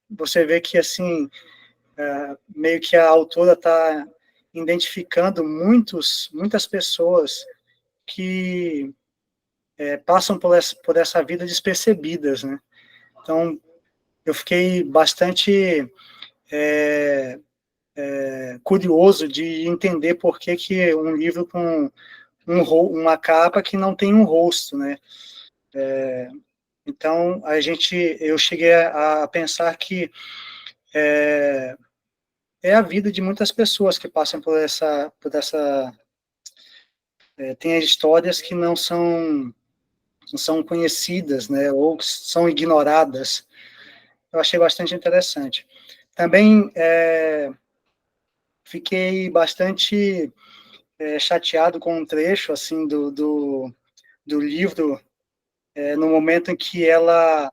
você vê que, assim, meio que a autora está identificando muitas pessoas que passam por essa vida despercebidas, né? Então, eu fiquei bastante curioso de entender por que um livro com uma capa que não tem um rosto, né? Então, eu cheguei a pensar que é a vida de muitas pessoas que passam por essa tem histórias que não são conhecidas, né, ou são ignoradas. Eu achei bastante interessante. Também fiquei bastante chateado com um trecho assim do livro, no momento em que ela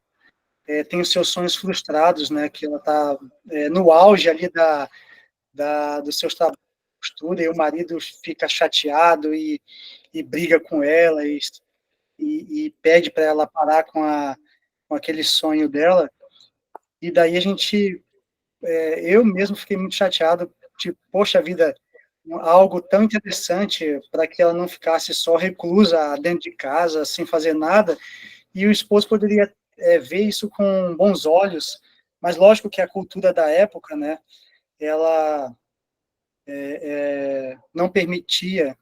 tem os seus sonhos frustrados, né, que ela está no auge ali dos seus trabalhos de costura, e o marido fica chateado e briga com ela e pede para ela parar com aquele sonho dela. E daí eu mesmo fiquei muito chateado, tipo, poxa vida, algo tão interessante para que ela não ficasse só reclusa dentro de casa, sem fazer nada, e o esposo poderia ver isso com bons olhos, mas lógico que a cultura da época, né, ela não permitia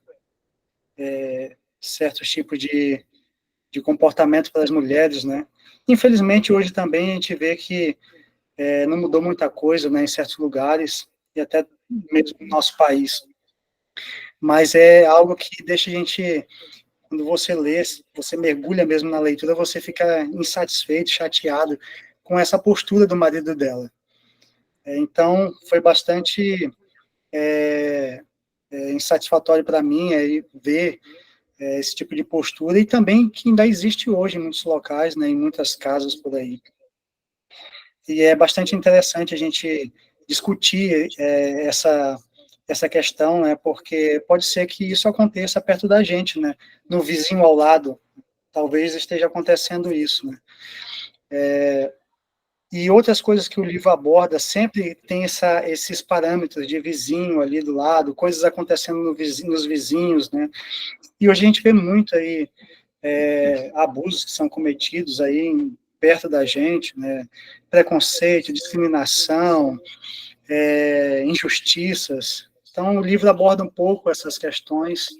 certos tipos de comportamento para as mulheres, né. Infelizmente, hoje também a gente vê que não mudou muita coisa, né, em certos lugares, e até mesmo no nosso país. Mas é algo que deixa a gente, quando você lê, você mergulha mesmo na leitura, você fica insatisfeito, chateado com essa postura do marido dela. Então, foi bastante insatisfatório para mim ver esse tipo de postura, e também que ainda existe hoje em muitos locais, né, em muitas casas por aí. E é bastante interessante a gente discutir essa questão, né, porque pode ser que isso aconteça perto da gente, né, no vizinho ao lado, talvez esteja acontecendo isso, né. E outras coisas que o livro aborda, sempre tem esses parâmetros de vizinho ali do lado, coisas acontecendo nos vizinhos, né, e hoje a gente vê muito aí abusos que são cometidos aí perto da gente, né, preconceito, discriminação, injustiças. Então, o livro aborda um pouco essas questões,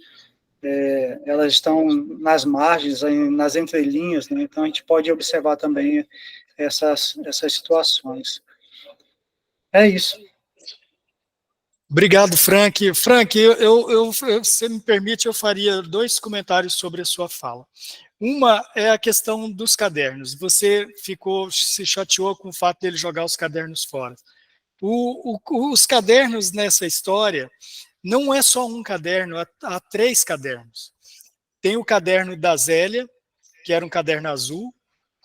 elas estão nas margens, nas entrelinhas, né, então a gente pode observar também essas situações. É isso. Obrigado, Frank. Frank, se me permite, eu faria 2 comentários sobre a sua fala. Uma é a questão dos cadernos. Você se chateou com o fato dele jogar os cadernos fora. Os cadernos nessa história não é só um caderno, há 3 cadernos. Tem o caderno da Zélia, que era um caderno azul.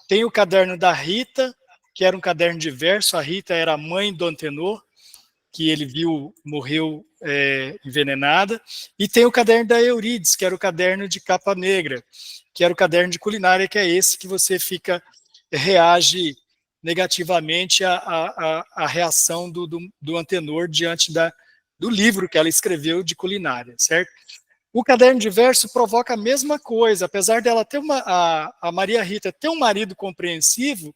Tem o caderno da Rita, que era um caderno de verso. A Rita era a mãe do Antenor, que ele viu, morreu envenenada. E tem o caderno da Eurídice, que era o caderno de capa negra, que era o caderno de culinária, que é esse que você reage negativamente à reação do Antenor diante do livro que ela escreveu de culinária, certo? O caderno de verso provoca a mesma coisa, apesar dela ter a Maria Rita ter um marido compreensivo,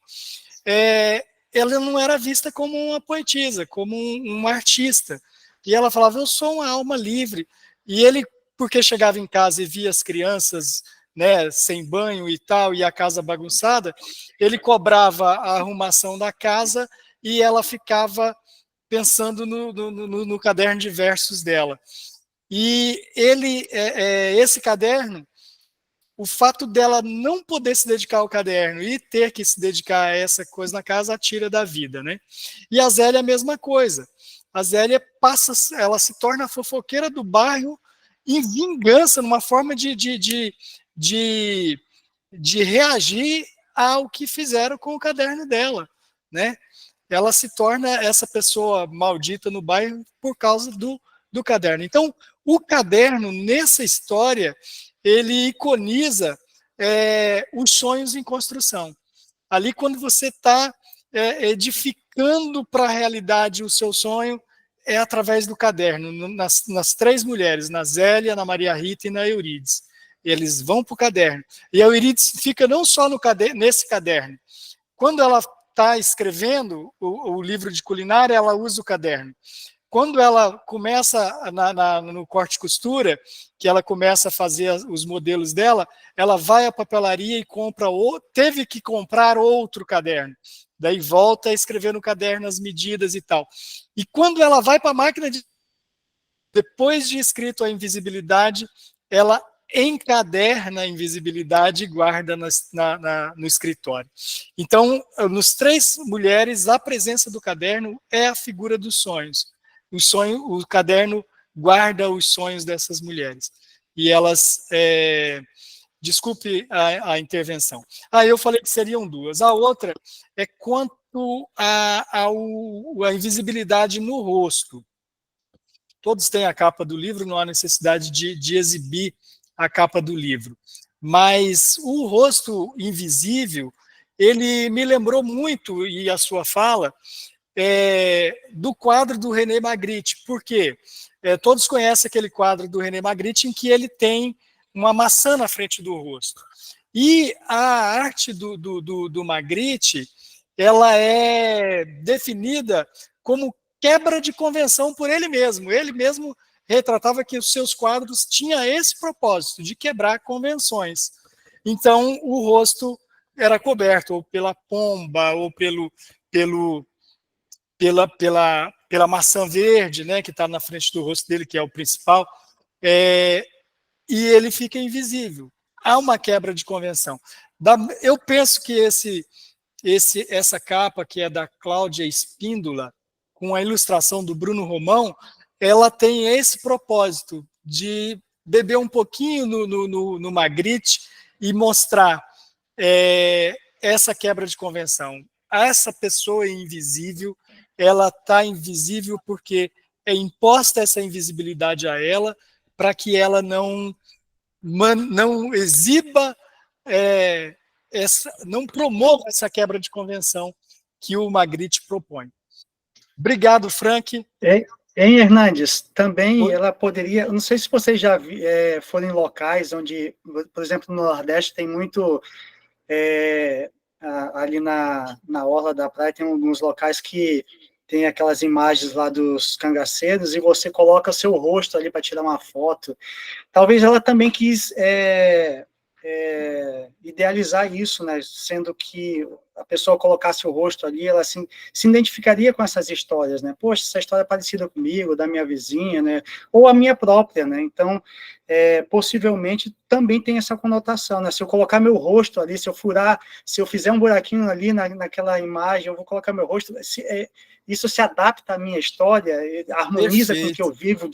ela não era vista como uma poetisa, como uma artista. E ela falava, eu sou uma alma livre. E ele, porque chegava em casa e via as crianças, né, sem banho e tal, e a casa bagunçada, ele cobrava a arrumação da casa e ela ficava pensando no caderno de versos dela. E esse caderno, o fato dela não poder se dedicar ao caderno e ter que se dedicar a essa coisa na casa, a tira da vida, né? E a Zélia é a mesma coisa. A Zélia ela se torna a fofoqueira do bairro em vingança, numa forma de reagir ao que fizeram com o caderno dela, né? Ela se torna essa pessoa maldita no bairro por causa do caderno. Então, o caderno, nessa história, ele iconiza os sonhos em construção. Ali, quando você está edificando para a realidade o seu sonho, é através do caderno, nas 3 mulheres, na Zélia, na Maria Rita e na Eurídice. Eles vão para o caderno. E a Eurídice fica não só nesse caderno. Quando ela está escrevendo o livro de culinária, ela usa o caderno. Quando ela começa no corte e costura, que ela começa a fazer os modelos dela, ela vai à papelaria e teve que comprar outro caderno. Daí volta a escrever no caderno as medidas e tal. E quando ela vai para a máquina depois de escrito a invisibilidade, ela encaderna a invisibilidade e guarda no escritório. Então, nos 3 mulheres, a presença do caderno é a figura dos sonhos. O caderno guarda os sonhos dessas mulheres. E elas... desculpe a intervenção. Eu falei que seriam 2. A outra é quanto à invisibilidade no rosto. Todos têm a capa do livro, não há necessidade de exibir a capa do livro. Mas o rosto invisível, ele me lembrou muito, e a sua fala, do quadro do René Magritte. Por quê? Todos conhecem aquele quadro do René Magritte em que ele tem uma maçã na frente do rosto. E a arte do Magritte, ela é definida como quebra de convenção por ele mesmo. Ele mesmo retratava que os seus quadros tinham esse propósito, de quebrar convenções. Então, o rosto era coberto ou pela pomba, ou pela maçã verde, né, que está na frente do rosto dele, que é o principal, e ele fica invisível. Há uma quebra de convenção. Eu penso que essa capa, que é da Cláudia Espíndola, com a ilustração do Bruno Romão, ela tem esse propósito de beber um pouquinho no Magritte e mostrar essa quebra de convenção. Essa pessoa invisível, ela está invisível porque é imposta essa invisibilidade a ela para que ela não exiba, não promova essa quebra de convenção que o Magritte propõe. Obrigado, Frank. Em Hernandes, também ela poderia, não sei se vocês já foram em locais onde, por exemplo, no Nordeste tem muito, ali na orla da praia tem alguns locais que tem aquelas imagens lá dos cangaceiros e você coloca seu rosto ali para tirar uma foto. Talvez ela também quis idealizar isso, né? Sendo que a pessoa colocasse o rosto ali, ela se identificaria com essas histórias, né? Poxa, essa história é parecida comigo, da minha vizinha, né? Ou a minha própria, né? Então, possivelmente também tem essa conotação, né? Se eu colocar meu rosto ali, se eu fizer um buraquinho ali naquela imagem, eu vou colocar meu rosto, isso se adapta à minha história, harmoniza com o que eu vivo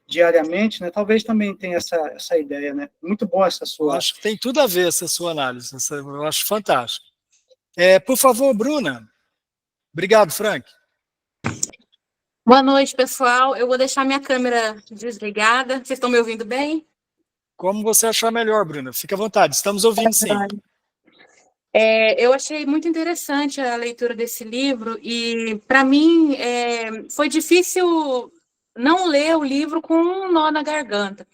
diariamente, né? Talvez também tenha essa ideia, né? Muito bom essa sua... Eu acho que tem tudo a ver essa sua análise, eu acho fantástico. Por favor, Bruna. Obrigado, Frank. Boa noite, pessoal. Eu vou deixar minha câmera desligada. Vocês estão me ouvindo bem? Como você achar melhor, Bruna. Fique à vontade, estamos ouvindo sim. Eu achei muito interessante a leitura desse livro e, para mim, foi difícil não ler o livro com um nó na garganta.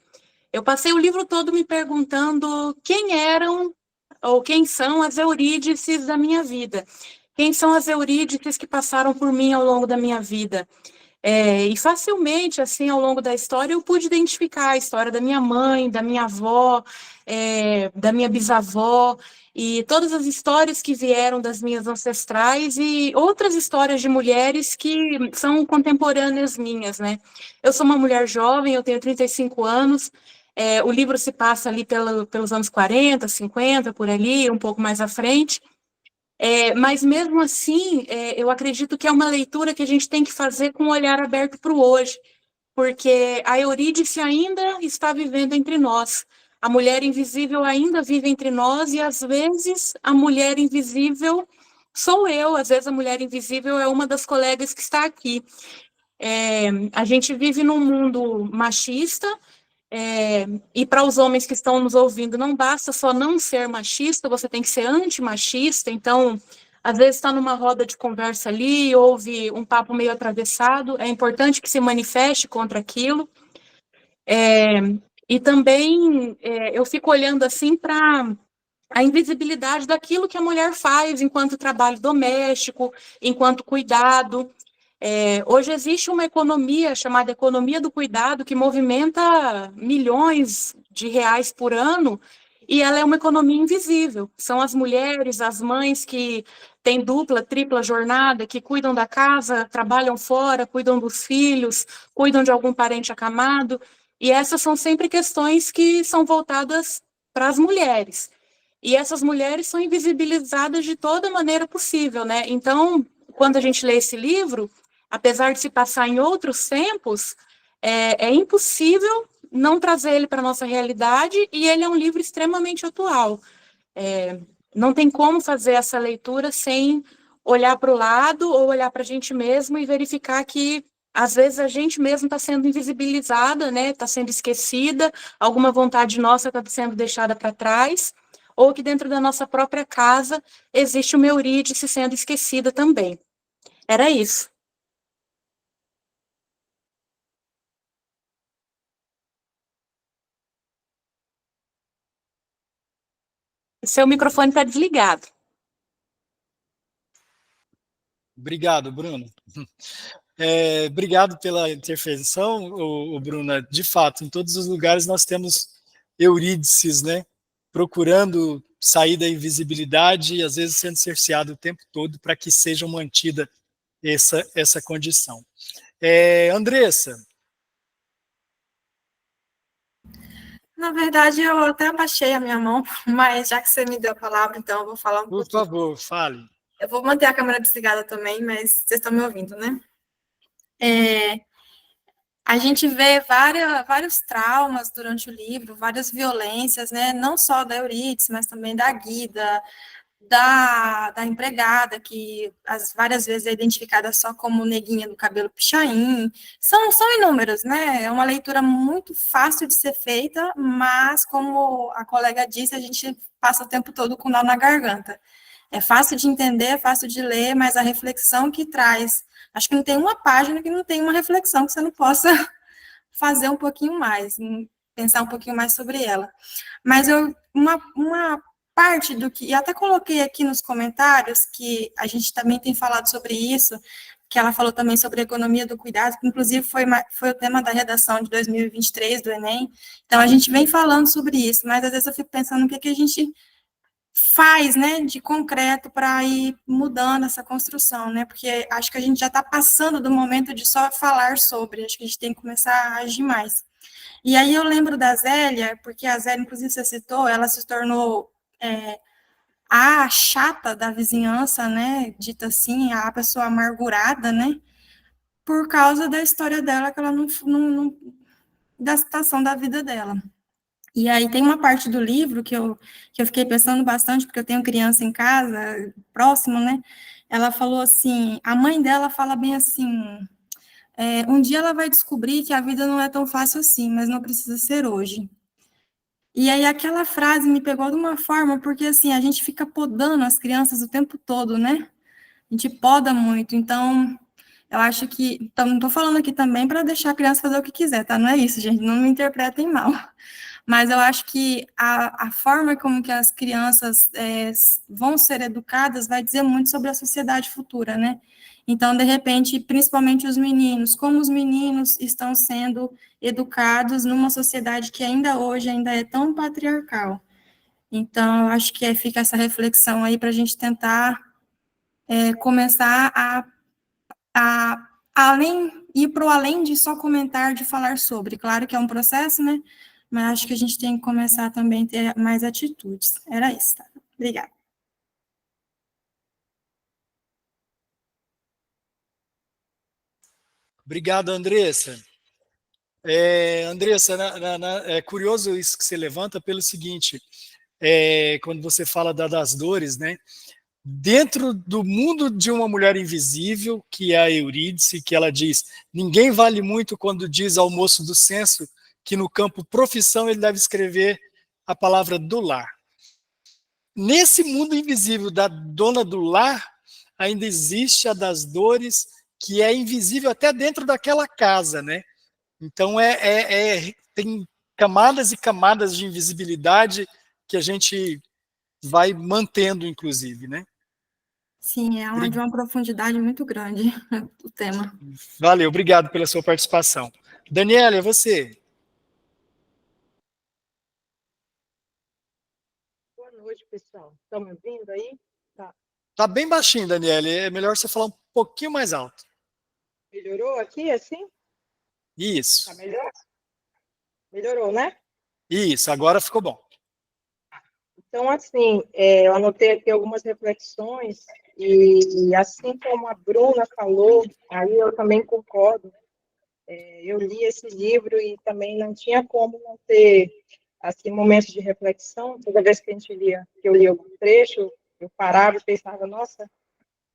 Eu passei o livro todo me perguntando quem eram ou quem são as Eurídices da minha vida. Quem são as Eurídices que passaram por mim ao longo da minha vida? E facilmente, assim, ao longo da história, eu pude identificar a história da minha mãe, da minha avó, da minha bisavó, e todas as histórias que vieram das minhas ancestrais e outras histórias de mulheres que são contemporâneas minhas, né? Eu sou uma mulher jovem, eu tenho 35 anos, o livro se passa ali pelos anos 40, 50, por ali, um pouco mais à frente, mas mesmo assim, eu acredito que é uma leitura que a gente tem que fazer com o olhar aberto para o hoje, porque a Eurídice ainda está vivendo entre nós, a mulher invisível ainda vive entre nós, e às vezes a mulher invisível sou eu, às vezes a mulher invisível é uma das colegas que está aqui. A gente vive num mundo machista, e para os homens que estão nos ouvindo, não basta só não ser machista, você tem que ser antimachista. Então, às vezes está numa roda de conversa ali, ouve um papo meio atravessado, é importante que se manifeste contra aquilo. E também eu fico olhando assim para a invisibilidade daquilo que a mulher faz enquanto trabalho doméstico, enquanto cuidado. Hoje existe uma economia chamada economia do cuidado que movimenta milhões de reais por ano e ela é uma economia invisível. São as mulheres, as mães que têm dupla, tripla jornada, que cuidam da casa, trabalham fora, cuidam dos filhos, cuidam de algum parente acamado, e essas são sempre questões que são voltadas para as mulheres. E essas mulheres são invisibilizadas de toda maneira possível, né? Então, quando a gente lê esse livro, apesar de se passar em outros tempos, é impossível não trazer ele para a nossa realidade, e ele é um livro extremamente atual. Não tem como fazer essa leitura sem olhar para o lado ou olhar para a gente mesmo e verificar que, às vezes, a gente mesmo está sendo invisibilizada, né? Está sendo esquecida, alguma vontade nossa está sendo deixada para trás, ou que dentro da nossa própria casa existe uma Eurídice sendo esquecida também. Era isso. Seu microfone está desligado. Obrigado, Bruno. Obrigado pela intervenção, Bruna. De fato, em todos os lugares nós temos Eurídices, né? Procurando sair da invisibilidade e às vezes sendo cerceado o tempo todo para que seja mantida essa condição. Andressa. Na verdade, eu até abaixei a minha mão, mas já que você me deu a palavra, então eu vou falar um pouquinho. Por favor, fale. Eu vou manter a câmera desligada também, mas vocês estão me ouvindo, né? A gente vê vários traumas durante o livro, várias violências, né? Não só da Eurídice, mas também da Guida, da empregada, que várias vezes é identificada só como neguinha do cabelo pichain. São inúmeros, né? É uma leitura muito fácil de ser feita, mas, como a colega disse, a gente passa o tempo todo com nó na garganta. É fácil de entender, é fácil de ler, mas a reflexão que traz... Acho que não tem uma página que não tem uma reflexão que você não possa fazer um pouquinho mais, pensar um pouquinho mais sobre ela. Mas uma parte do que... E até coloquei aqui nos comentários, que a gente também tem falado sobre isso, que ela falou também sobre a economia do cuidado, que inclusive foi o tema da redação de 2023 do Enem. Então, a gente vem falando sobre isso, mas às vezes eu fico pensando no que a gente faz, né, de concreto para ir mudando essa construção, né, porque acho que a gente já está passando do momento de só falar sobre, acho que a gente tem que começar a agir mais. E aí eu lembro da Zélia, porque a Zélia, inclusive, você citou, ela se tornou a chata da vizinhança, né, dita assim, a pessoa amargurada, né, por causa da história dela, que ela não da situação da vida dela. E aí tem uma parte do livro que eu fiquei pensando bastante, porque eu tenho criança em casa, próximo, né? Ela falou assim, a mãe dela fala bem assim, um dia ela vai descobrir que a vida não é tão fácil assim, mas não precisa ser hoje. E aí aquela frase me pegou de uma forma, porque assim, a gente fica podando as crianças o tempo todo, né? A gente poda muito, então... Eu acho que, então, não estou falando aqui também para deixar a criança fazer o que quiser, tá? Não é isso, gente, não me interpretem mal. Mas eu acho que a forma como que as crianças vão ser educadas vai dizer muito sobre a sociedade futura, né? Então, de repente, principalmente os meninos, como os meninos estão sendo educados numa sociedade que ainda hoje ainda é tão patriarcal. Então, eu acho que fica essa reflexão aí para a gente tentar começar a ir para o além de só comentar, de falar sobre. Claro que é um processo, né? Mas acho que a gente tem que começar também a ter mais atitudes. Era isso, tá? Obrigada. Obrigado, Andressa. Andressa, é curioso isso que você levanta pelo seguinte, quando você fala das dores, né? Dentro do mundo de uma mulher invisível, que é a Eurídice, que ela diz, ninguém vale muito quando diz ao moço do censo que no campo profissão ele deve escrever a palavra do lar. Nesse mundo invisível da dona do lar, ainda existe a das dores, que é invisível até dentro daquela casa, né? Então, tem camadas e camadas de invisibilidade que a gente vai mantendo, inclusive, né? Sim, de uma profundidade muito grande o tema. Valeu, obrigado pela sua participação. Daniela, é você. Boa noite, pessoal. Estão me ouvindo aí? Tá bem baixinho, Daniela. É melhor você falar um pouquinho mais alto. Melhorou aqui, assim? Isso. Tá melhor? Melhorou, né? Isso, agora ficou bom. Então, assim, eu anotei aqui algumas reflexões e assim como a Bruna falou, aí eu também concordo. Eu li esse livro e também não tinha como não ter assim, momentos de reflexão. Toda vez que que eu lia algum trecho, eu parava e pensava, nossa,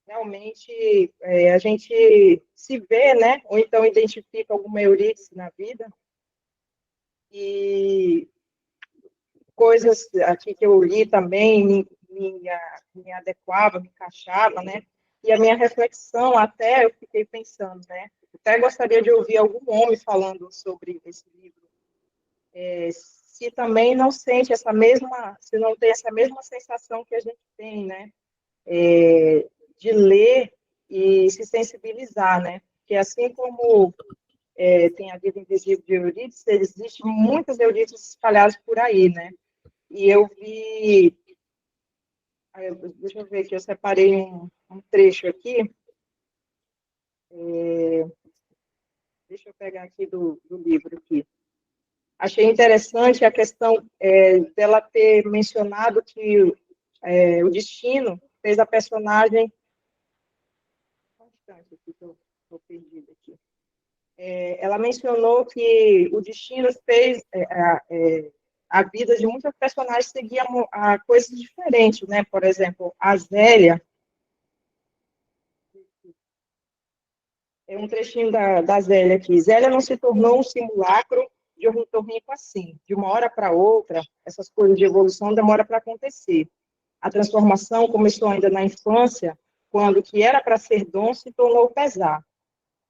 realmente a gente se vê, né? Ou então identifica alguma Eurídice na vida. E coisas aqui que eu li também me adequava, me encaixava, né? E a minha reflexão, até eu fiquei pensando, né? Até gostaria de ouvir algum homem falando sobre esse livro. Se também não sente essa mesma, se não tem essa mesma sensação que a gente tem, né? De ler e se sensibilizar, né? Porque assim como tem a vida invisível de Eurípides, existem muitas Eurípides espalhadas por aí, né? E eu vi, deixa eu ver aqui, eu separei um trecho aqui, deixa eu pegar aqui do livro aqui. Achei interessante a questão dela ter mencionado que o destino fez a personagem... Estou perdida aqui. Ela mencionou que o destino fez a vida de muitos personagens seguir a coisas diferentes, né? Por exemplo, a Zélia, um trechinho da Zélia aqui. Zélia não se tornou um simulacro de ornitorrinco assim. De uma hora para outra, essas coisas de evolução demoram para acontecer. A transformação começou ainda na infância, quando o que era para ser dom se tornou pesar.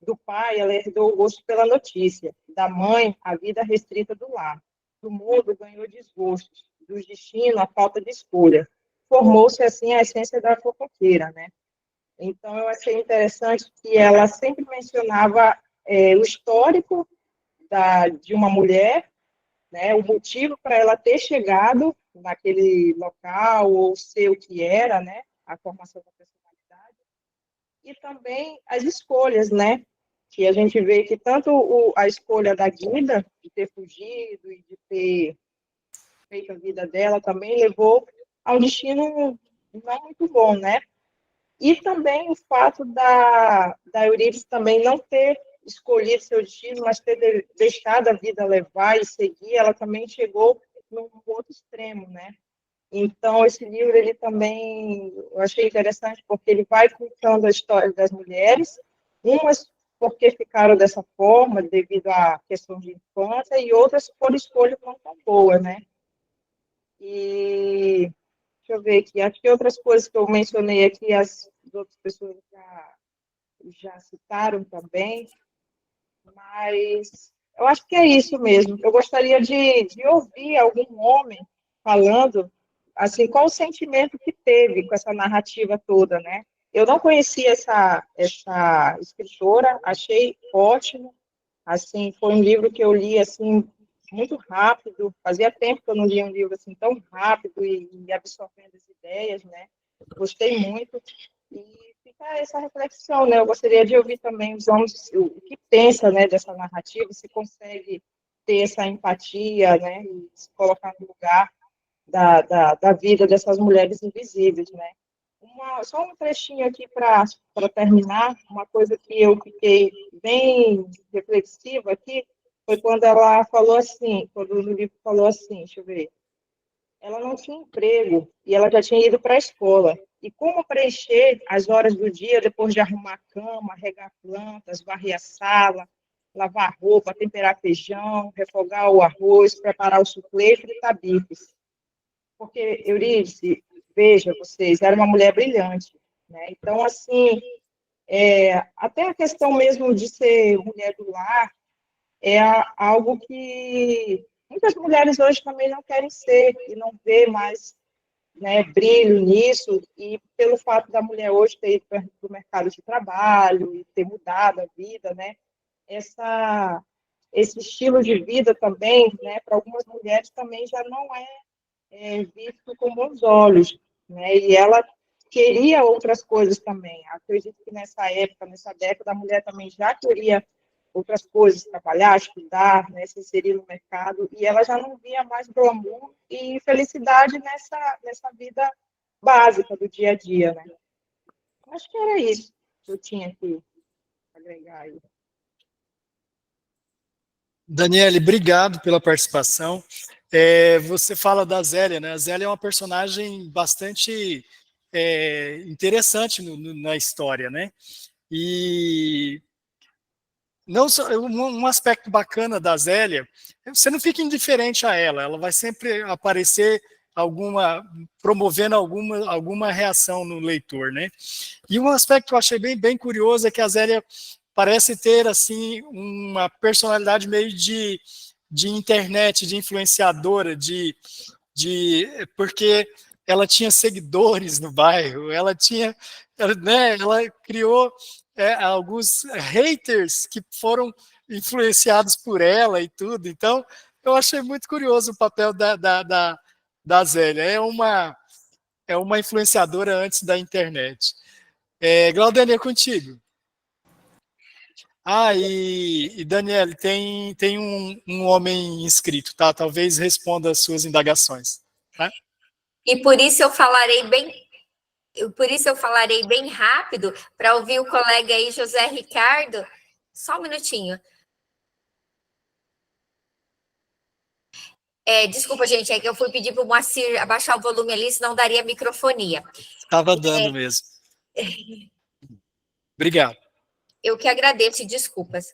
Do pai, ela herdou o gosto pela notícia. Da mãe, a vida restrita do lar. Do mundo, ganhou desgostos. Do destino, a falta de escolha. Formou-se, assim, a essência da fofoqueira, né? Então, eu achei interessante que ela sempre mencionava o histórico de uma mulher, né, o motivo para ela ter chegado naquele local, ou ser o que era, né, a formação da personalidade, e também as escolhas, né, que a gente vê que tanto a escolha da Guida, de ter fugido e de ter feito a vida dela, também levou a um destino não muito bom, né? E também o fato da Eurípides também não ter escolhido seu destino, mas ter deixado a vida levar e seguir, ela também chegou num outro extremo, né? Então, esse livro, ele também, eu achei interessante, porque ele vai contando a história das mulheres, umas porque ficaram dessa forma, devido à questão de infância, e outras por escolha não tão boa, né? E deixa eu ver aqui, acho que outras coisas que eu mencionei aqui, as outras pessoas já citaram também, mas eu acho que é isso mesmo. Eu gostaria de ouvir algum homem falando, assim, qual o sentimento que teve com essa narrativa toda, né? Eu não conhecia essa escritora, achei ótimo, assim, foi um livro que eu li, assim, muito rápido, fazia tempo que eu não lia um livro assim tão rápido e absorvendo as ideias, né? Gostei muito. E fica essa reflexão, né? Eu gostaria de ouvir também os homens, o que pensa, né, dessa narrativa, se consegue ter essa empatia, né, e se colocar no lugar da vida dessas mulheres invisíveis, né? Só um trechinho aqui para terminar, uma coisa que eu fiquei bem reflexiva aqui, foi quando ela falou assim, quando o livro falou assim, deixa eu ver, ela não tinha emprego e ela já tinha ido para a escola. E como preencher as horas do dia depois de arrumar a cama, regar plantas, varrer a sala, lavar roupa, temperar feijão, refogar o arroz, preparar o suplê e fritar bifes? Porque, Eurídice, veja vocês, era uma mulher brilhante, né? Então, assim, até a questão mesmo de ser mulher do lar é algo que muitas mulheres hoje também não querem ser e não vê mais, né, brilho nisso, e pelo fato da mulher hoje ter ido para o mercado de trabalho e ter mudado a vida, né, esse estilo de vida também, né, para algumas mulheres também já não é visto com bons olhos, né, e ela queria outras coisas também. Acredito que nessa época, nessa década, a mulher também já queria outras coisas, trabalhar, estudar, né, se inserir no mercado, e ela já não via mais glamour e felicidade nessa vida básica do dia a dia, né. Acho que era isso que eu tinha que agregar aí. Daniele, obrigado pela participação. Você fala da Zélia, né? A Zélia é uma personagem bastante interessante na história, né? E não só, um aspecto bacana da Zélia, você não fica indiferente a ela vai sempre aparecer promovendo alguma reação no leitor, né? E um aspecto que eu achei bem curioso é que a Zélia parece ter, assim, uma personalidade meio de internet, de influenciadora, porque ela tinha seguidores no bairro, ela criou alguns haters que foram influenciados por ela e tudo. Então, eu achei muito curioso o papel da Zélia. É uma influenciadora antes da internet. Glaudênia, é contigo. E Daniele, tem um homem inscrito, tá? Talvez responda as suas indagações. Tá? E por isso eu falarei bem rápido, para ouvir o colega aí, José Ricardo. Só um minutinho. Desculpa, gente, é que eu fui pedir para o Moacir abaixar o volume ali, senão daria microfonia. Estava dando mesmo. Obrigado. Eu que agradeço e desculpas.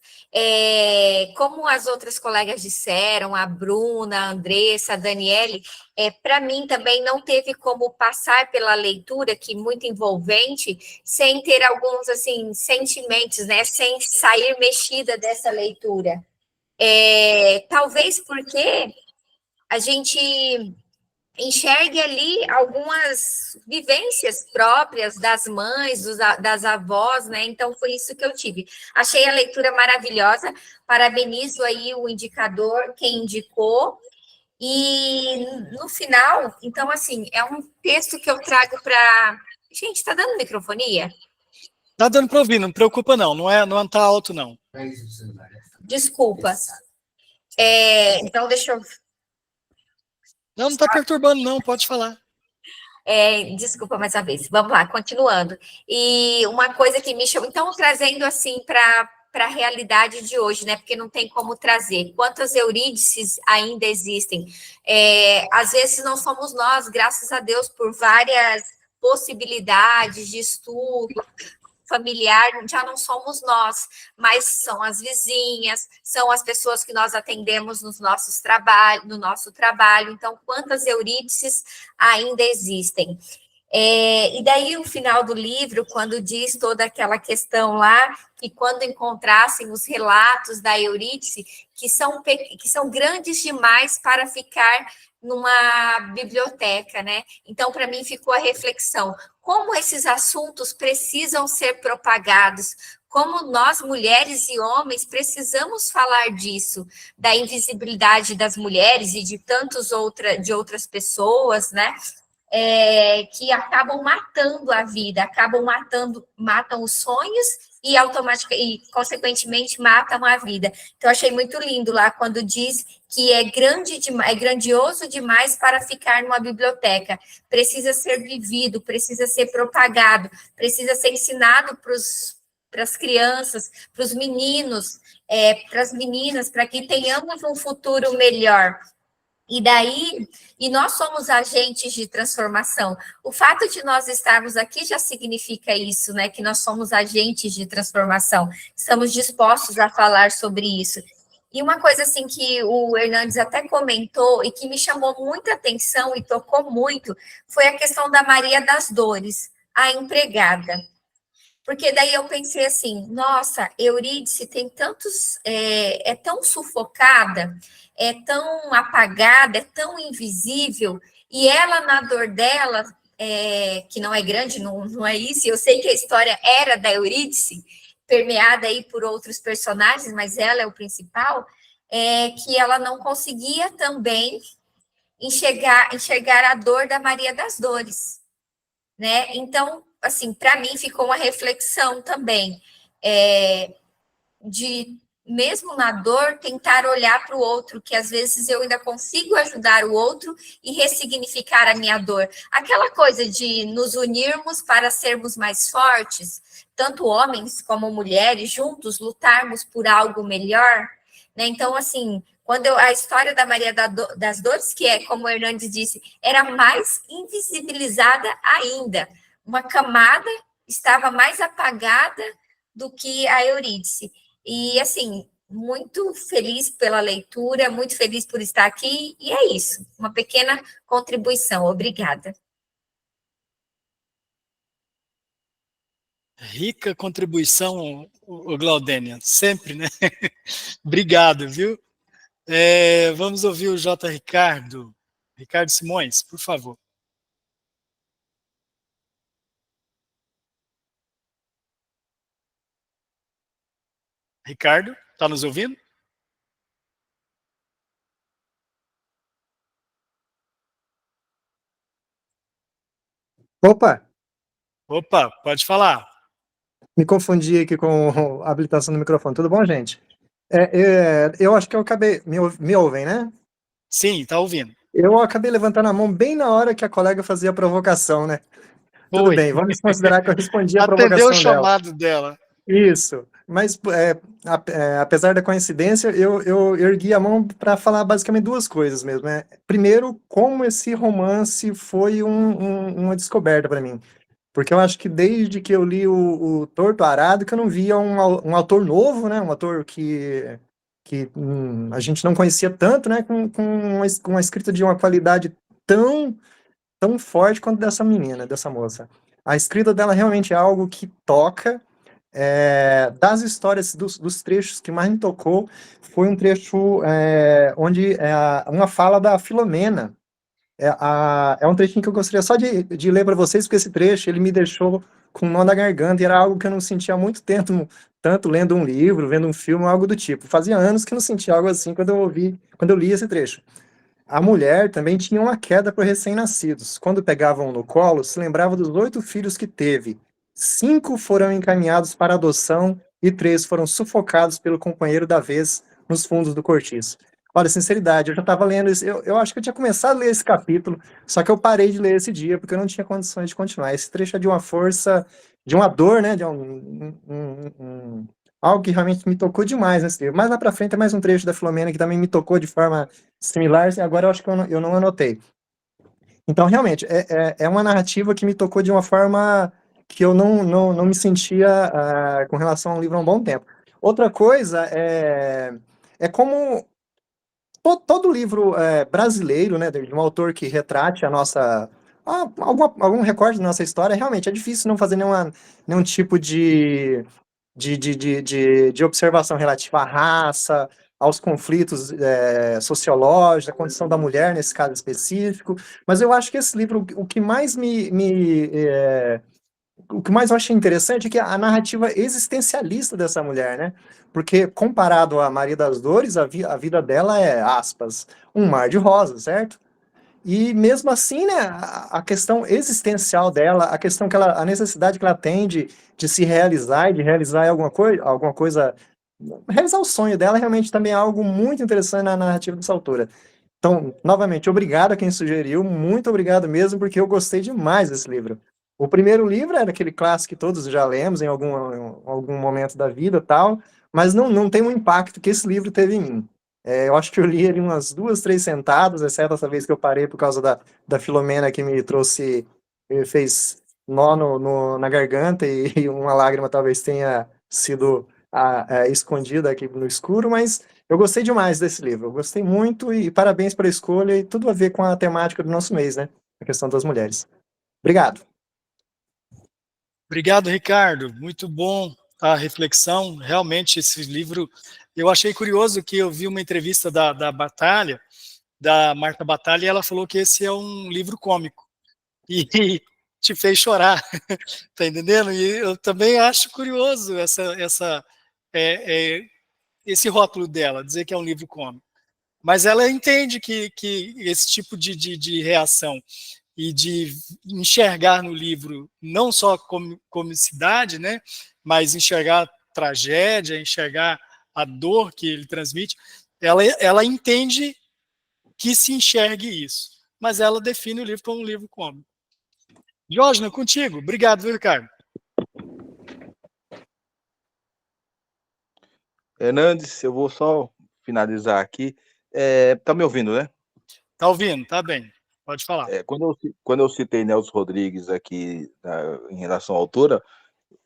Como as outras colegas disseram, a Bruna, a Andressa, a Daniele, para mim também não teve como passar pela leitura, que muito envolvente, sem ter alguns assim sentimentos, né? Sem sair mexida dessa leitura. Talvez porque a gente enxergue ali algumas vivências próprias das mães, das avós, né? Então, foi isso que eu tive. Achei a leitura maravilhosa, parabenizo aí o indicador, quem indicou, e no final, então, assim, é um texto que eu trago para... Gente, está dando microfonia? Está dando para ouvir, não preocupa não, não está alto não. Desculpa. Então, deixa eu... Não está perturbando, não, pode falar. Desculpa mais uma vez. Vamos lá, continuando. E uma coisa que me chamou... Então, trazendo assim para a realidade de hoje, né? Porque não tem como trazer. Quantas Eurídices ainda existem? Às vezes não somos nós, graças a Deus, por várias possibilidades de estudo familiar, já não somos nós, mas são as vizinhas, são as pessoas que nós atendemos no nosso trabalho. Então, quantas Eurídices ainda existem? E daí, o final do livro, quando diz toda aquela questão lá, que quando encontrassem os relatos da Eurídice, que são grandes demais para ficar numa biblioteca, né? Então, para mim, ficou a reflexão. Como esses assuntos precisam ser propagados, como nós, mulheres e homens, precisamos falar disso, da invisibilidade das mulheres e de de outras pessoas, né? Que acabam matando a vida, matam os sonhos e consequentemente matam a vida. Então, achei muito lindo lá quando diz que é grandioso demais para ficar numa biblioteca. Precisa ser vivido, precisa ser propagado, precisa ser ensinado para as crianças, para os meninos, para as meninas, para que tenhamos um futuro melhor. E nós somos agentes de transformação. O fato de nós estarmos aqui já significa isso, né? Que nós somos agentes de transformação. Estamos dispostos a falar sobre isso. E uma coisa assim que o Hernandes até comentou e que me chamou muita atenção e tocou muito foi a questão da Maria das Dores, a empregada. Porque daí eu pensei assim, nossa, Eurídice tem tantos... é tão sufocada, é tão apagada, é tão invisível, e ela, na dor dela, que não é grande, não é isso, eu sei que a história era da Eurídice, permeada aí por outros personagens, mas ela é o principal, que ela não conseguia também enxergar a dor da Maria das Dores, né? Então, assim, para mim ficou uma reflexão também, de, mesmo na dor, tentar olhar para o outro, que às vezes eu ainda consigo ajudar o outro e ressignificar a minha dor. Aquela coisa de nos unirmos para sermos mais fortes, tanto homens como mulheres, juntos lutarmos por algo melhor, né? Então, assim, quando a história da Maria das Dores, que como o Hernandes disse, era mais invisibilizada ainda, uma camada estava mais apagada do que a Eurídice. E, assim, muito feliz pela leitura, muito feliz por estar aqui, e é isso, uma pequena contribuição. Obrigada. Rica contribuição, o Glaudênia, sempre, né? Obrigado, viu? Vamos ouvir o J. Ricardo. Ricardo Simões, por favor. Ricardo, está nos ouvindo? Opa, Opa, pode falar. me confundi aqui com a habilitação do microfone. Tudo bom, gente? Eu acho que eu acabei. Me ouvem, né? Sim, está ouvindo. Eu acabei levantando a mão bem na hora que a colega fazia a provocação, né? Tudo Oi. bem, vamos considerar que eu respondi a Atendeu o provocação dela. chamado dela. Isso, mas apesar da coincidência, eu ergui a mão para falar basicamente duas coisas mesmo, né? Primeiro, como esse romance foi uma descoberta para mim. Porque eu acho que desde que eu li o Torto Arado, que eu não via um autor novo, né? Um autor que a gente não conhecia tanto, né? Com uma escrita de uma qualidade tão forte quanto dessa menina, dessa moça. A escrita dela realmente é algo que toca. Das histórias, dos trechos que mais me tocou, foi um trecho onde uma fala da Filomena. É um trechinho que eu gostaria só de ler para vocês, porque esse trecho ele me deixou com um nó na garganta, e era algo que eu não sentia há muito tempo, tanto lendo um livro, vendo um filme, algo do tipo. Fazia anos que eu não sentia algo assim quando eu li esse trecho. A mulher também tinha uma queda por recém-nascidos. Quando pegavam no colo, se lembrava dos 8 filhos que teve. 5 foram encaminhados para adoção e 3 foram sufocados pelo companheiro da vez nos fundos do cortiço. Olha, sinceridade, eu já estava lendo isso, eu acho que eu tinha começado a ler esse capítulo, só que eu parei de ler esse dia, porque eu não tinha condições de continuar. Esse trecho é de uma força, de uma dor, né, de algo que realmente me tocou demais nesse livro. Mais lá para frente é mais um trecho da Filomena que também me tocou de forma similar, e agora eu acho que eu não anotei. Então, realmente, é uma narrativa que me tocou de uma forma que eu não me sentia com relação ao livro há um bom tempo. Outra coisa é como todo livro brasileiro, né, de um autor que retrate a nossa... algum recorte da nossa história, realmente é difícil não fazer nenhum tipo de observação relativa à raça, aos conflitos sociológicos, a condição da mulher nesse caso específico, mas eu acho que esse livro, o que mais o que mais eu achei interessante é que a narrativa existencialista dessa mulher, né? Porque comparado a Maria das Dores, a vida dela é, aspas, um mar de rosas, certo? E mesmo assim, né, a questão existencial dela, a questão a necessidade que ela tem de se realizar e de realizar alguma coisa, realizar o sonho dela realmente também é algo muito interessante na narrativa dessa autora. Então, novamente, obrigado a quem sugeriu, muito obrigado mesmo, porque eu gostei demais desse livro. O primeiro livro era aquele clássico que todos já lemos em algum momento da vida e tal, mas não tem o impacto que esse livro teve em mim. Eu acho que eu li ele umas 2, 3 sentadas, exceto essa vez que eu parei por causa da Filomena que me trouxe, fez nó na garganta e uma lágrima talvez tenha sido escondida aqui no escuro, mas eu gostei demais desse livro, eu gostei muito e parabéns pela escolha e tudo a ver com a temática do nosso mês, né? A questão das mulheres. Obrigado. Obrigado, Ricardo. Muito bom a reflexão. Realmente, esse livro... Eu achei curioso que eu vi uma entrevista da Batalha, da Marta Batalha, e ela falou que esse é um livro cômico. E te fez chorar, tá entendendo? E eu também acho curioso esse rótulo dela, dizer que é um livro cômico. Mas ela entende que esse tipo de reação e de enxergar no livro não só comicidade, né, mas enxergar tragédia, enxergar a dor que ele transmite, ela entende que se enxergue isso, mas ela define o livro como um livro cômico. Diógenes, contigo. Obrigado, viu, Ricardo? Hernandes, eu vou só finalizar aqui. Tá me ouvindo, né? Tá ouvindo, tá bem. Pode falar. Quando eu citei Nelson Rodrigues aqui em relação à autora,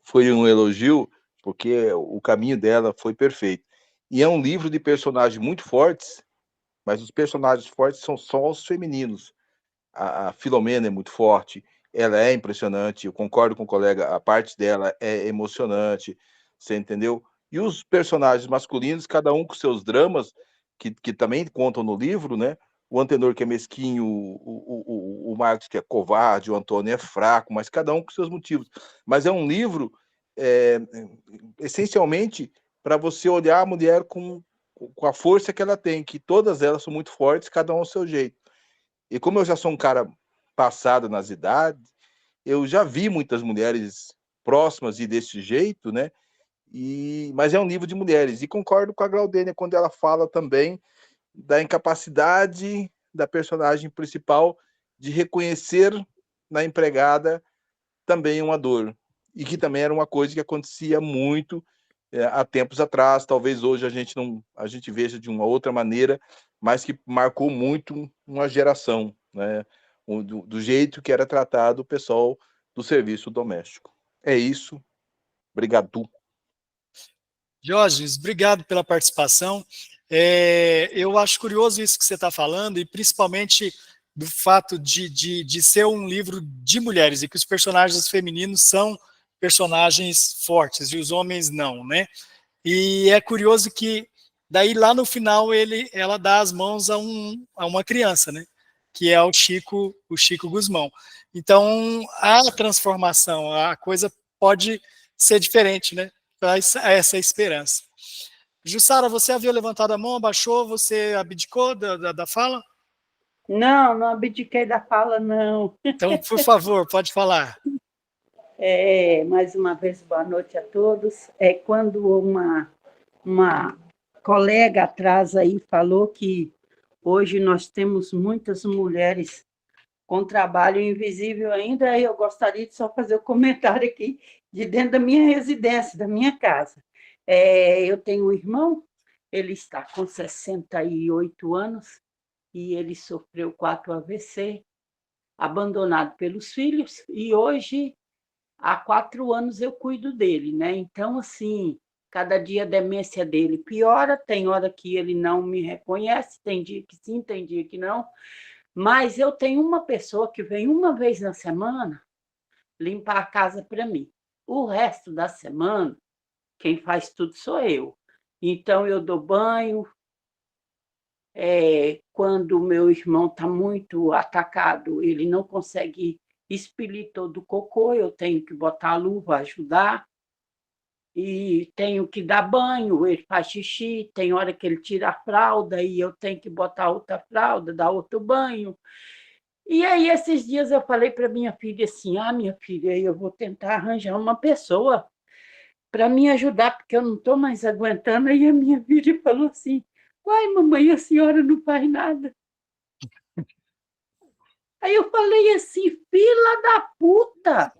foi um elogio, porque o caminho dela foi perfeito. E é um livro de personagens muito fortes, mas os personagens fortes são só os femininos. A Filomena é muito forte, ela é impressionante, eu concordo com o colega, a parte dela é emocionante, você entendeu? E os personagens masculinos, cada um com seus dramas, que também contam no livro, né? O Antenor, que é mesquinho, o Marcos, que é covarde, o Antônio é fraco, mas cada um com seus motivos. Mas é um livro, essencialmente, para você olhar a mulher com a força que ela tem, que todas elas são muito fortes, cada um ao seu jeito. E como eu já sou um cara passado nas idades, eu já vi muitas mulheres próximas e desse jeito, né? Mas é um livro de mulheres. E concordo com a Glaudênia quando ela fala também da incapacidade da personagem principal de reconhecer na empregada também uma dor. E que também era uma coisa que acontecia muito há tempos atrás. Talvez hoje a gente veja de uma outra maneira, mas que marcou muito uma geração, né? Do jeito que era tratado o pessoal do serviço doméstico. É isso. Obrigado. Diógenes, obrigado pela participação. Eu acho curioso isso que você está falando, e principalmente do fato de ser um livro de mulheres, e que os personagens femininos são personagens fortes, e os homens não, né? E é curioso que, daí lá no final, ela dá as mãos a uma criança, né? Que é o Chico Guzmão. Então, a transformação, a coisa pode ser diferente, né? Traz essa esperança. Jussara, você havia levantado a mão, abaixou, você abdicou da fala? Não, não abdiquei da fala, não. Então, por favor, pode falar. Mais uma vez, boa noite a todos. Quando uma colega atrás aí falou que hoje nós temos muitas mulheres com trabalho invisível ainda, eu gostaria de só fazer um comentário aqui de dentro da minha residência, da minha casa. Eu tenho um irmão, ele está com 68 anos e ele sofreu 4 AVC, abandonado pelos filhos, e hoje, há 4 anos, eu cuido dele, né? Então, assim, cada dia a demência dele piora, tem hora que ele não me reconhece, tem dia que sim, tem dia que não, mas eu tenho uma pessoa que vem uma vez na semana limpar a casa para mim. O resto da semana, quem faz tudo sou eu. Então, eu dou banho. Quando o meu irmão está muito atacado, ele não consegue expelir todo o cocô, eu tenho que botar a luva, ajudar. E tenho que dar banho, ele faz xixi, tem hora que ele tira a fralda e eu tenho que botar outra fralda, dar outro banho. E aí, esses dias, eu falei para minha filha assim, minha filha, eu vou tentar arranjar uma pessoa para me ajudar, porque eu não estou mais aguentando. Aí a minha filha falou assim, uai, mamãe, a senhora não faz nada. Aí eu falei assim, filha da puta,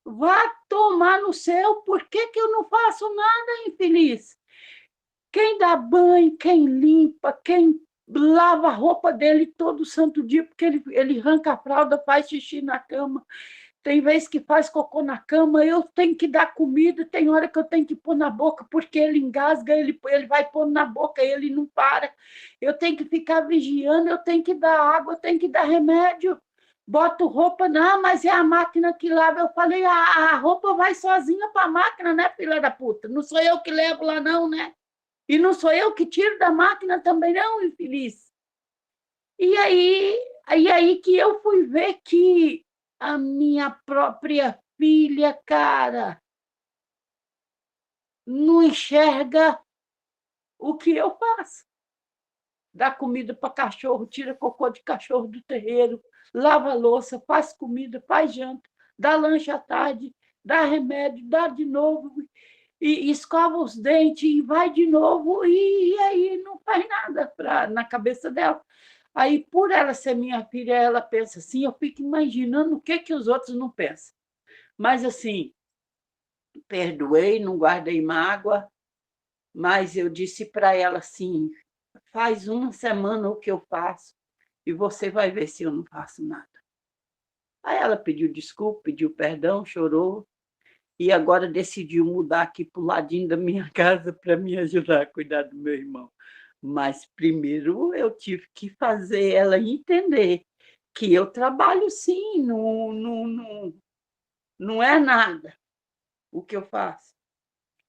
vá tomar no céu, por que eu não faço nada, infeliz? Quem dá banho, quem limpa, quem lava a roupa dele todo santo dia, porque ele arranca a fralda, faz xixi na cama, tem vez que faz cocô na cama, eu tenho que dar comida, tem hora que eu tenho que pôr na boca, porque ele engasga, ele vai pôr na boca, ele não para, eu tenho que ficar vigiando, eu tenho que dar água, eu tenho que dar remédio, boto roupa, não, mas é a máquina que lava. Eu falei, a roupa vai sozinha para a máquina, né, filha da puta? Não sou eu que levo lá, não, né? E não sou eu que tiro da máquina também, não, infeliz. E aí que eu fui ver que a minha própria filha, cara, não enxerga o que eu faço. Dá comida para cachorro, tira cocô de cachorro do terreiro, lava a louça, faz comida, faz janta, dá lanche à tarde, dá remédio, dá de novo, e escova os dentes e vai de novo, e aí não faz nada na cabeça dela. Aí, por ela ser minha filha, ela pensa assim, eu fico imaginando o que os outros não pensam. Mas, assim, perdoei, não guardei mágoa, mas eu disse para ela assim, faz uma semana o que eu faço e você vai ver se eu não faço nada. Aí ela pediu desculpa, pediu perdão, chorou, e agora decidiu mudar aqui para o ladinho da minha casa para me ajudar a cuidar do meu irmão. Mas primeiro eu tive que fazer ela entender que eu trabalho sim, não é nada o que eu faço.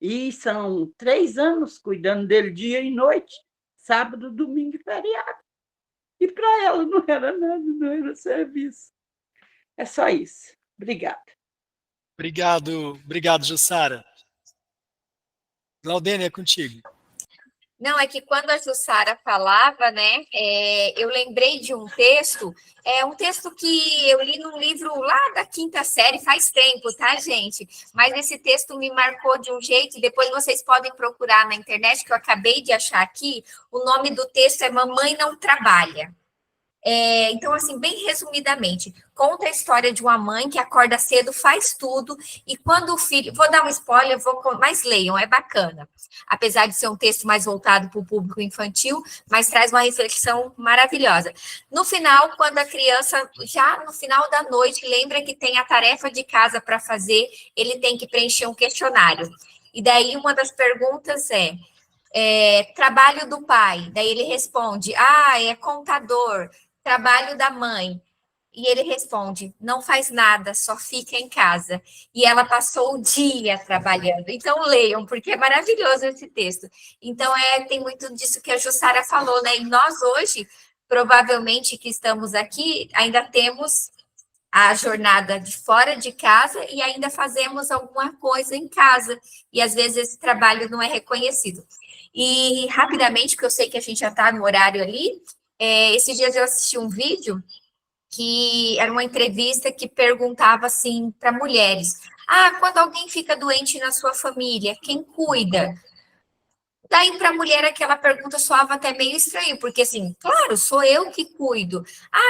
E são 3 anos cuidando dele dia e noite, sábado, domingo e feriado. E para ela não era nada, não era serviço. É só isso. Obrigada. Obrigado, Jussara. Glaudênia, é contigo. Não, é que quando a Jussara falava, né, eu lembrei de um texto que eu li num livro lá da 5ª série, faz tempo, tá, gente? Mas esse texto me marcou de um jeito, depois vocês podem procurar na internet, que eu acabei de achar aqui, o nome do texto é Mamãe Não Trabalha. Então, assim, bem resumidamente, conta a história de uma mãe que acorda cedo, faz tudo, e quando o filho... Vou dar um spoiler, mas leiam, é bacana. Apesar de ser um texto mais voltado para o público infantil, mas traz uma reflexão maravilhosa. No final, quando a criança, já no final da noite, lembra que tem a tarefa de casa para fazer, ele tem que preencher um questionário. E daí, uma das perguntas trabalho do pai. Daí ele responde, é contador. Trabalho da mãe. E ele responde, não faz nada, só fica em casa. E ela passou o dia trabalhando. Então, leiam, porque é maravilhoso esse texto. Então, tem muito disso que a Jussara falou, né? E nós hoje, provavelmente que estamos aqui, ainda temos a jornada de fora de casa e ainda fazemos alguma coisa em casa. E, às vezes, esse trabalho não é reconhecido. E, rapidamente, porque eu sei que a gente já está no horário ali, esses dias eu assisti um vídeo que era uma entrevista que perguntava assim para mulheres: quando alguém fica doente na sua família, quem cuida? Daí para a mulher aquela pergunta soava até meio estranho, porque assim, claro, sou eu que cuido.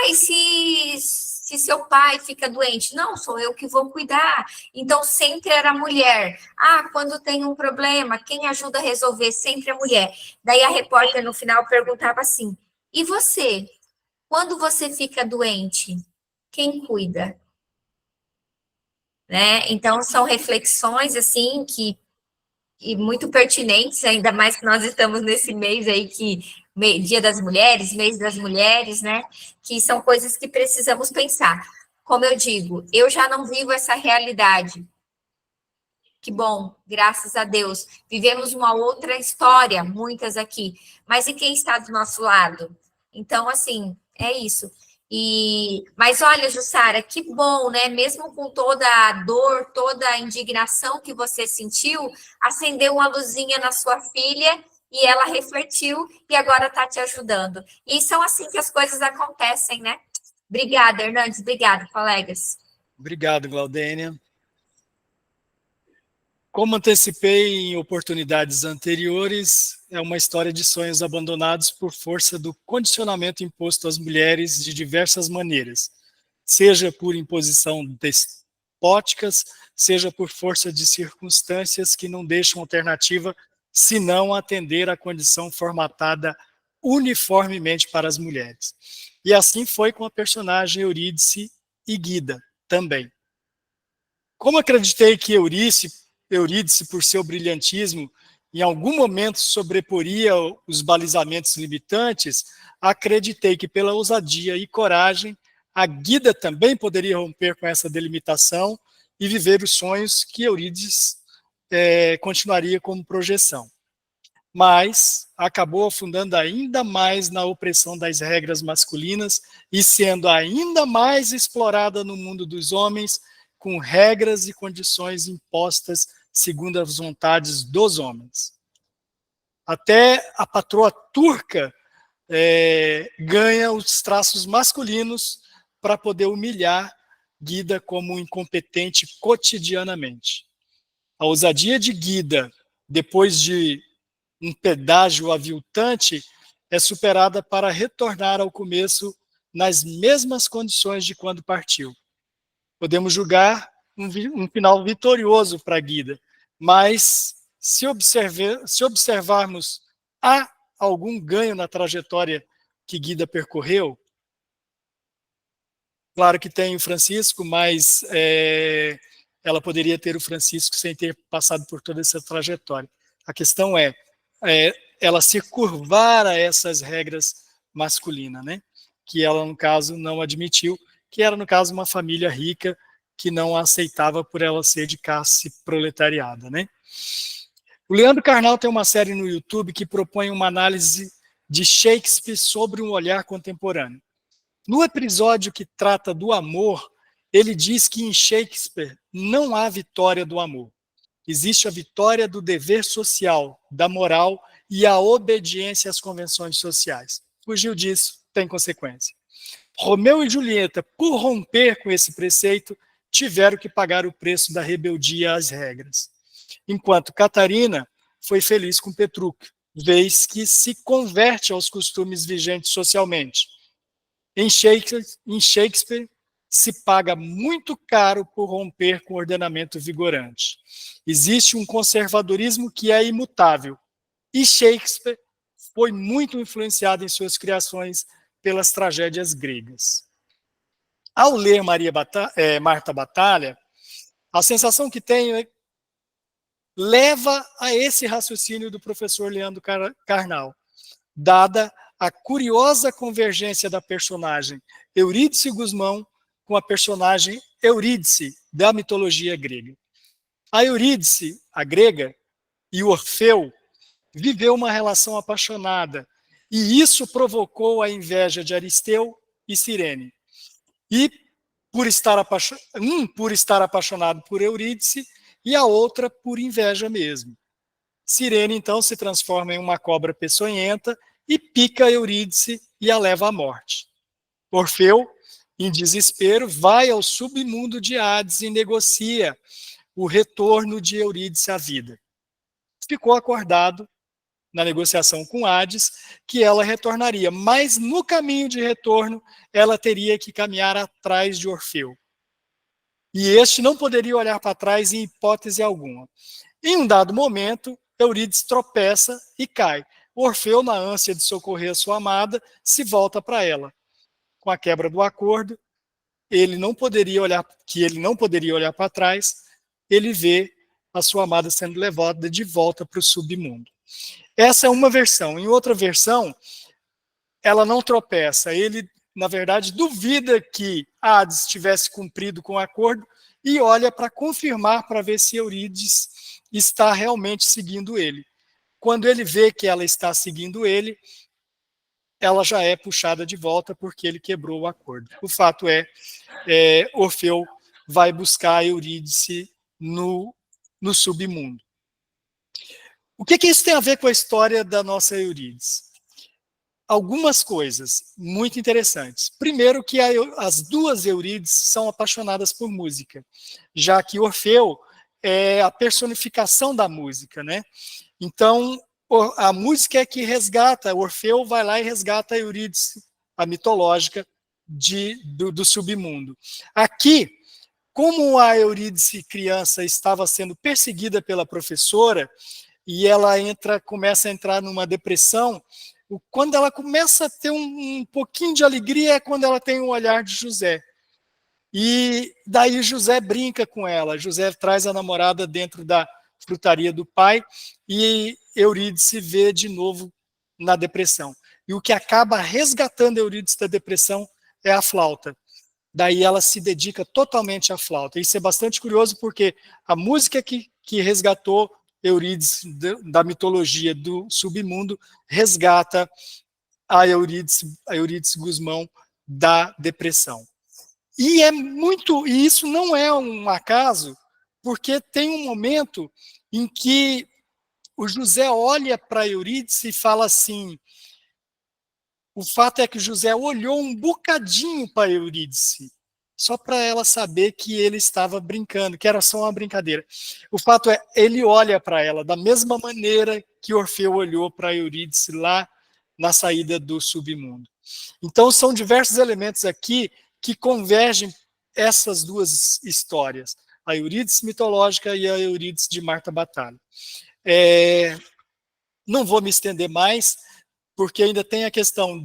E se seu pai fica doente? Não, sou eu que vou cuidar. Então sempre era a mulher. Quando tem um problema, quem ajuda a resolver? Sempre a mulher. Daí a repórter no final perguntava assim: e você? Quando você fica doente, quem cuida? Né? Então, são reflexões, assim, e muito pertinentes, ainda mais que nós estamos nesse mês aí, Dia das Mulheres, Mês das Mulheres, né? Que são coisas que precisamos pensar. Como eu digo, eu já não vivo essa realidade. Que bom, graças a Deus. Vivemos uma outra história, muitas aqui. Mas e quem está do nosso lado? Então, assim, é isso. Mas olha, Jussara, que bom, né? Mesmo com toda a dor, toda a indignação que você sentiu, acendeu uma luzinha na sua filha e ela refletiu e agora está te ajudando. E são assim que as coisas acontecem, né? Obrigada, Hernandes. Obrigada, colegas. Obrigado, Glaudênia. Como antecipei em oportunidades anteriores, é uma história de sonhos abandonados por força do condicionamento imposto às mulheres de diversas maneiras, seja por imposição despóticas, seja por força de circunstâncias que não deixam alternativa senão atender à condição formatada uniformemente para as mulheres. E assim foi com a personagem Eurídice e Guida também. Como acreditei que Eurídice, por seu brilhantismo, em algum momento sobreporia os balizamentos limitantes, acreditei que pela ousadia e coragem, a Guida também poderia romper com essa delimitação e viver os sonhos que Eurídice continuaria como projeção. Mas acabou afundando ainda mais na opressão das regras masculinas e sendo ainda mais explorada no mundo dos homens, com regras e condições impostas segundo as vontades dos homens. Até a patroa turca ganha os traços masculinos para poder humilhar Guida como incompetente cotidianamente. A ousadia de Guida, depois de um pedágio aviltante, é superada para retornar ao começo nas mesmas condições de quando partiu. Podemos julgar um final vitorioso para Guida, mas se observarmos, há algum ganho na trajetória que Guida percorreu? Claro que tem o Francisco, mas ela poderia ter o Francisco sem ter passado por toda essa trajetória. A questão é ela se curvar a essas regras masculinas, né? Que ela, no caso, não admitiu, que era, no caso, uma família rica que não a aceitava por ela ser de classe proletariada, né? O Leandro Carnal tem uma série no YouTube que propõe uma análise de Shakespeare sobre um olhar contemporâneo. No episódio que trata do amor, ele diz que em Shakespeare não há vitória do amor. Existe a vitória do dever social, da moral e a obediência às convenções sociais. Fugiu disso, tem consequência. Romeu e Julieta, por romper com esse preceito, tiveram que pagar o preço da rebeldia às regras. Enquanto Catarina foi feliz com Petrúquio, vez que se converte aos costumes vigentes socialmente. Em Shakespeare, se paga muito caro por romper com o ordenamento vigorante. Existe um conservadorismo que é imutável, e Shakespeare foi muito influenciado em suas criações pelas tragédias gregas. Ao ler Marta Batalha, a sensação que tenho leva a esse raciocínio do professor Leandro Carnal, dada a curiosa convergência da personagem Eurídice Gusmão com a personagem Eurídice da mitologia grega. A Eurídice, a grega, e o Orfeu viveu uma relação apaixonada, e isso provocou a inveja de Aristeu e Cirene. E por estar apaixonado por Eurídice e a outra por inveja mesmo. Cirene, então, se transforma em uma cobra peçonhenta e pica Eurídice e a leva à morte. Orfeu, em desespero, vai ao submundo de Hades e negocia o retorno de Eurídice à vida. Ficou acordado na negociação com Hades que ela retornaria, mas no caminho de retorno ela teria que caminhar atrás de Orfeu. E este não poderia olhar para trás em hipótese alguma. Em um dado momento, Eurídice tropeça e cai. Orfeu, na ânsia de socorrer a sua amada, se volta para ela. Com a quebra do acordo, ele não poderia olhar para trás, ele vê a sua amada sendo levada de volta para o submundo. Essa é uma versão. Em outra versão, ela não tropeça. Ele, na verdade, duvida que Hades tivesse cumprido com o acordo e olha para confirmar, para ver se Eurídice está realmente seguindo ele. Quando ele vê que ela está seguindo ele, ela já é puxada de volta porque ele quebrou o acordo. O fato é, Orfeu vai buscar Eurídice no submundo. O que isso tem a ver com a história da nossa Eurídice? Algumas coisas muito interessantes. Primeiro que as duas Eurídices são apaixonadas por música, já que Orfeu é a personificação da música, né? Então, a música é que resgata, Orfeu vai lá e resgata a Eurídice, a mitológica do submundo. Aqui, como a Eurídice criança estava sendo perseguida pela professora, e ela começa a entrar numa depressão, quando ela começa a ter um pouquinho de alegria é quando ela tem o olhar de José. E daí José brinca com ela, José traz a namorada dentro da frutaria do pai e Eurídice vê de novo na depressão. E o que acaba resgatando Eurídice da depressão é a flauta. Daí ela se dedica totalmente à flauta. Isso é bastante curioso porque a música que resgatou Eurídice da mitologia do submundo resgata a Eurídice Gusmão da depressão. E isso não é um acaso, porque tem um momento em que o José olha para Eurídice e fala assim, o fato é que José olhou um bocadinho para Eurídice, só para ela saber que ele estava brincando, que era só uma brincadeira. O fato é, ele olha para ela da mesma maneira que Orfeu olhou para Eurídice lá na saída do submundo. Então, são diversos elementos aqui que convergem essas duas histórias, a Eurídice mitológica e a Eurídice de Marta Batalha. Não vou me estender mais, porque ainda tem a questão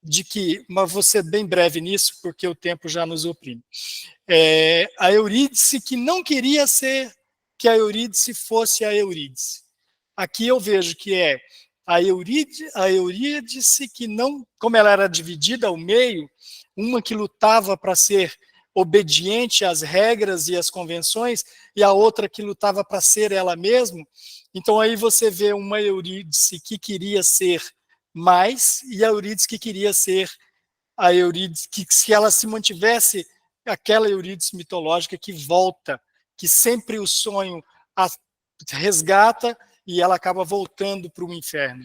de que, mas vou ser bem breve nisso, porque o tempo já nos oprime. A Eurídice que não queria que a Eurídice fosse a Eurídice. Aqui eu vejo que é a Eurídice que não, como ela era dividida ao meio, uma que lutava para ser obediente às regras e às convenções, e a outra que lutava para ser ela mesma. Então aí você vê uma Eurídice que queria ser mais, e a Eurídice que queria ser a Eurídice, que se ela se mantivesse aquela Eurídice mitológica que volta, que sempre o sonho a resgata e ela acaba voltando para o inferno.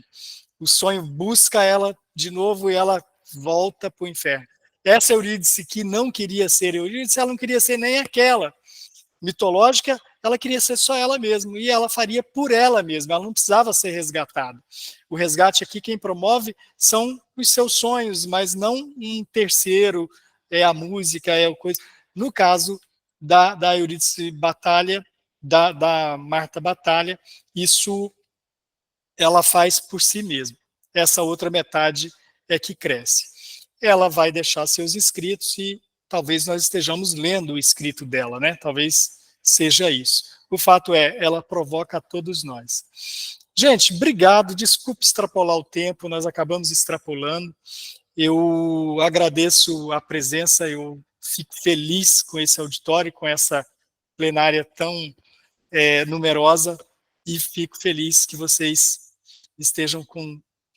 O sonho busca ela de novo e ela volta para o inferno. Essa Eurídice que não queria ser Eurídice, ela não queria ser nem aquela mitológica, ela queria ser só ela mesma, e ela faria por ela mesma, ela não precisava ser resgatada. O resgate aqui, quem promove são os seus sonhos, mas não um terceiro, a música, a coisa. No caso da Eurídice Batalha, da Marta Batalha, isso ela faz por si mesma. Essa outra metade é que cresce. Ela vai deixar seus escritos e talvez nós estejamos lendo o escrito dela, né? Talvez seja isso. O fato é, ela provoca a todos nós. Gente, obrigado, desculpe extrapolar o tempo, nós acabamos extrapolando. Eu agradeço a presença, eu fico feliz com esse auditório, com essa plenária tão numerosa, e fico feliz que vocês estejam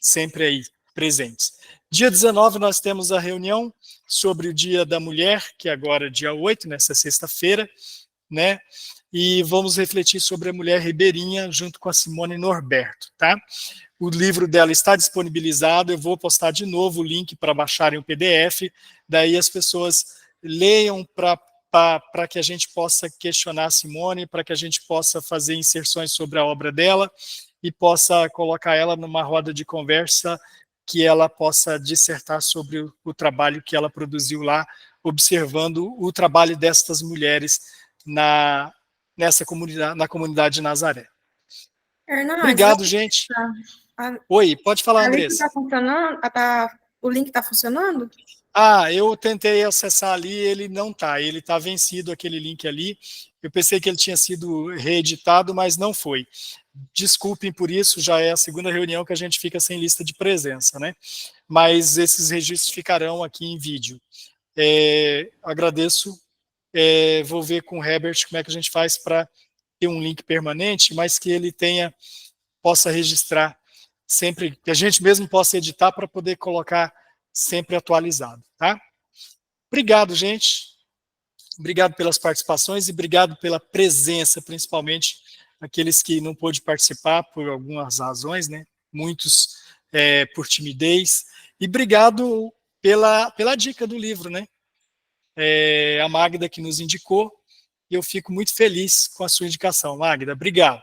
sempre aí presentes. Dia 19 nós temos a reunião sobre o Dia da Mulher, que é agora dia 8, nessa sexta-feira, né? E vamos refletir sobre a mulher ribeirinha junto com a Simone Norberto, tá? O livro dela está disponibilizado, eu vou postar de novo o link para baixarem o PDF, daí as pessoas leiam para que a gente possa questionar a Simone, para que a gente possa fazer inserções sobre a obra dela e possa colocar ela numa roda de conversa que ela possa dissertar sobre o trabalho que ela produziu lá, observando o trabalho destas mulheres na comunidade de Nazaré. Hernandes, obrigado, gente. Oi, pode falar, Andressa. O link está funcionando? Eu tentei acessar ali, ele não está, ele está vencido, aquele link ali. Eu pensei que ele tinha sido reeditado, mas não foi. Desculpem por isso, já é a segunda reunião que a gente fica sem lista de presença, né? Mas esses registros ficarão aqui em vídeo. Agradeço. Vou ver com o Herbert como é que a gente faz para ter um link permanente, mas que ele possa registrar sempre, que a gente mesmo possa editar para poder colocar sempre atualizado, tá? Obrigado, gente. Obrigado pelas participações e obrigado pela presença, principalmente aqueles que não pôde participar por algumas razões, né? Muitos por timidez. E obrigado pela dica do livro, né? A Magda que nos indicou, e eu fico muito feliz com a sua indicação. Magda, obrigado.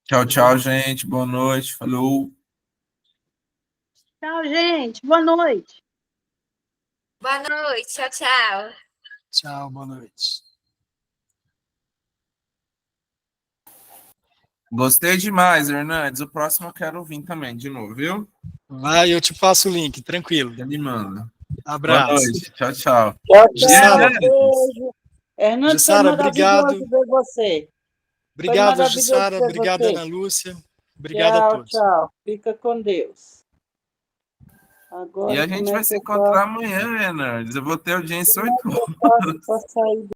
Tchau, tchau, gente. Boa noite. Falou. Tchau, gente. Boa noite. Boa noite. Tchau, tchau. Tchau, boa noite. Gostei demais, Hernandes. O próximo eu quero vir também, de novo, viu? Vai, eu te passo o link, tranquilo. Já me manda. Abraço. Boa noite. Tchau, tchau. Tchau, Jussara, beijo. Hernandes, foi maravilhoso ver você. Obrigado, Jussara. Obrigado, Ana Lúcia. Obrigado a todos. Tchau. Fica com Deus. Agora, e a gente vai se encontrar amanhã, Hernandes. Eu vou ter audiência 8 horas.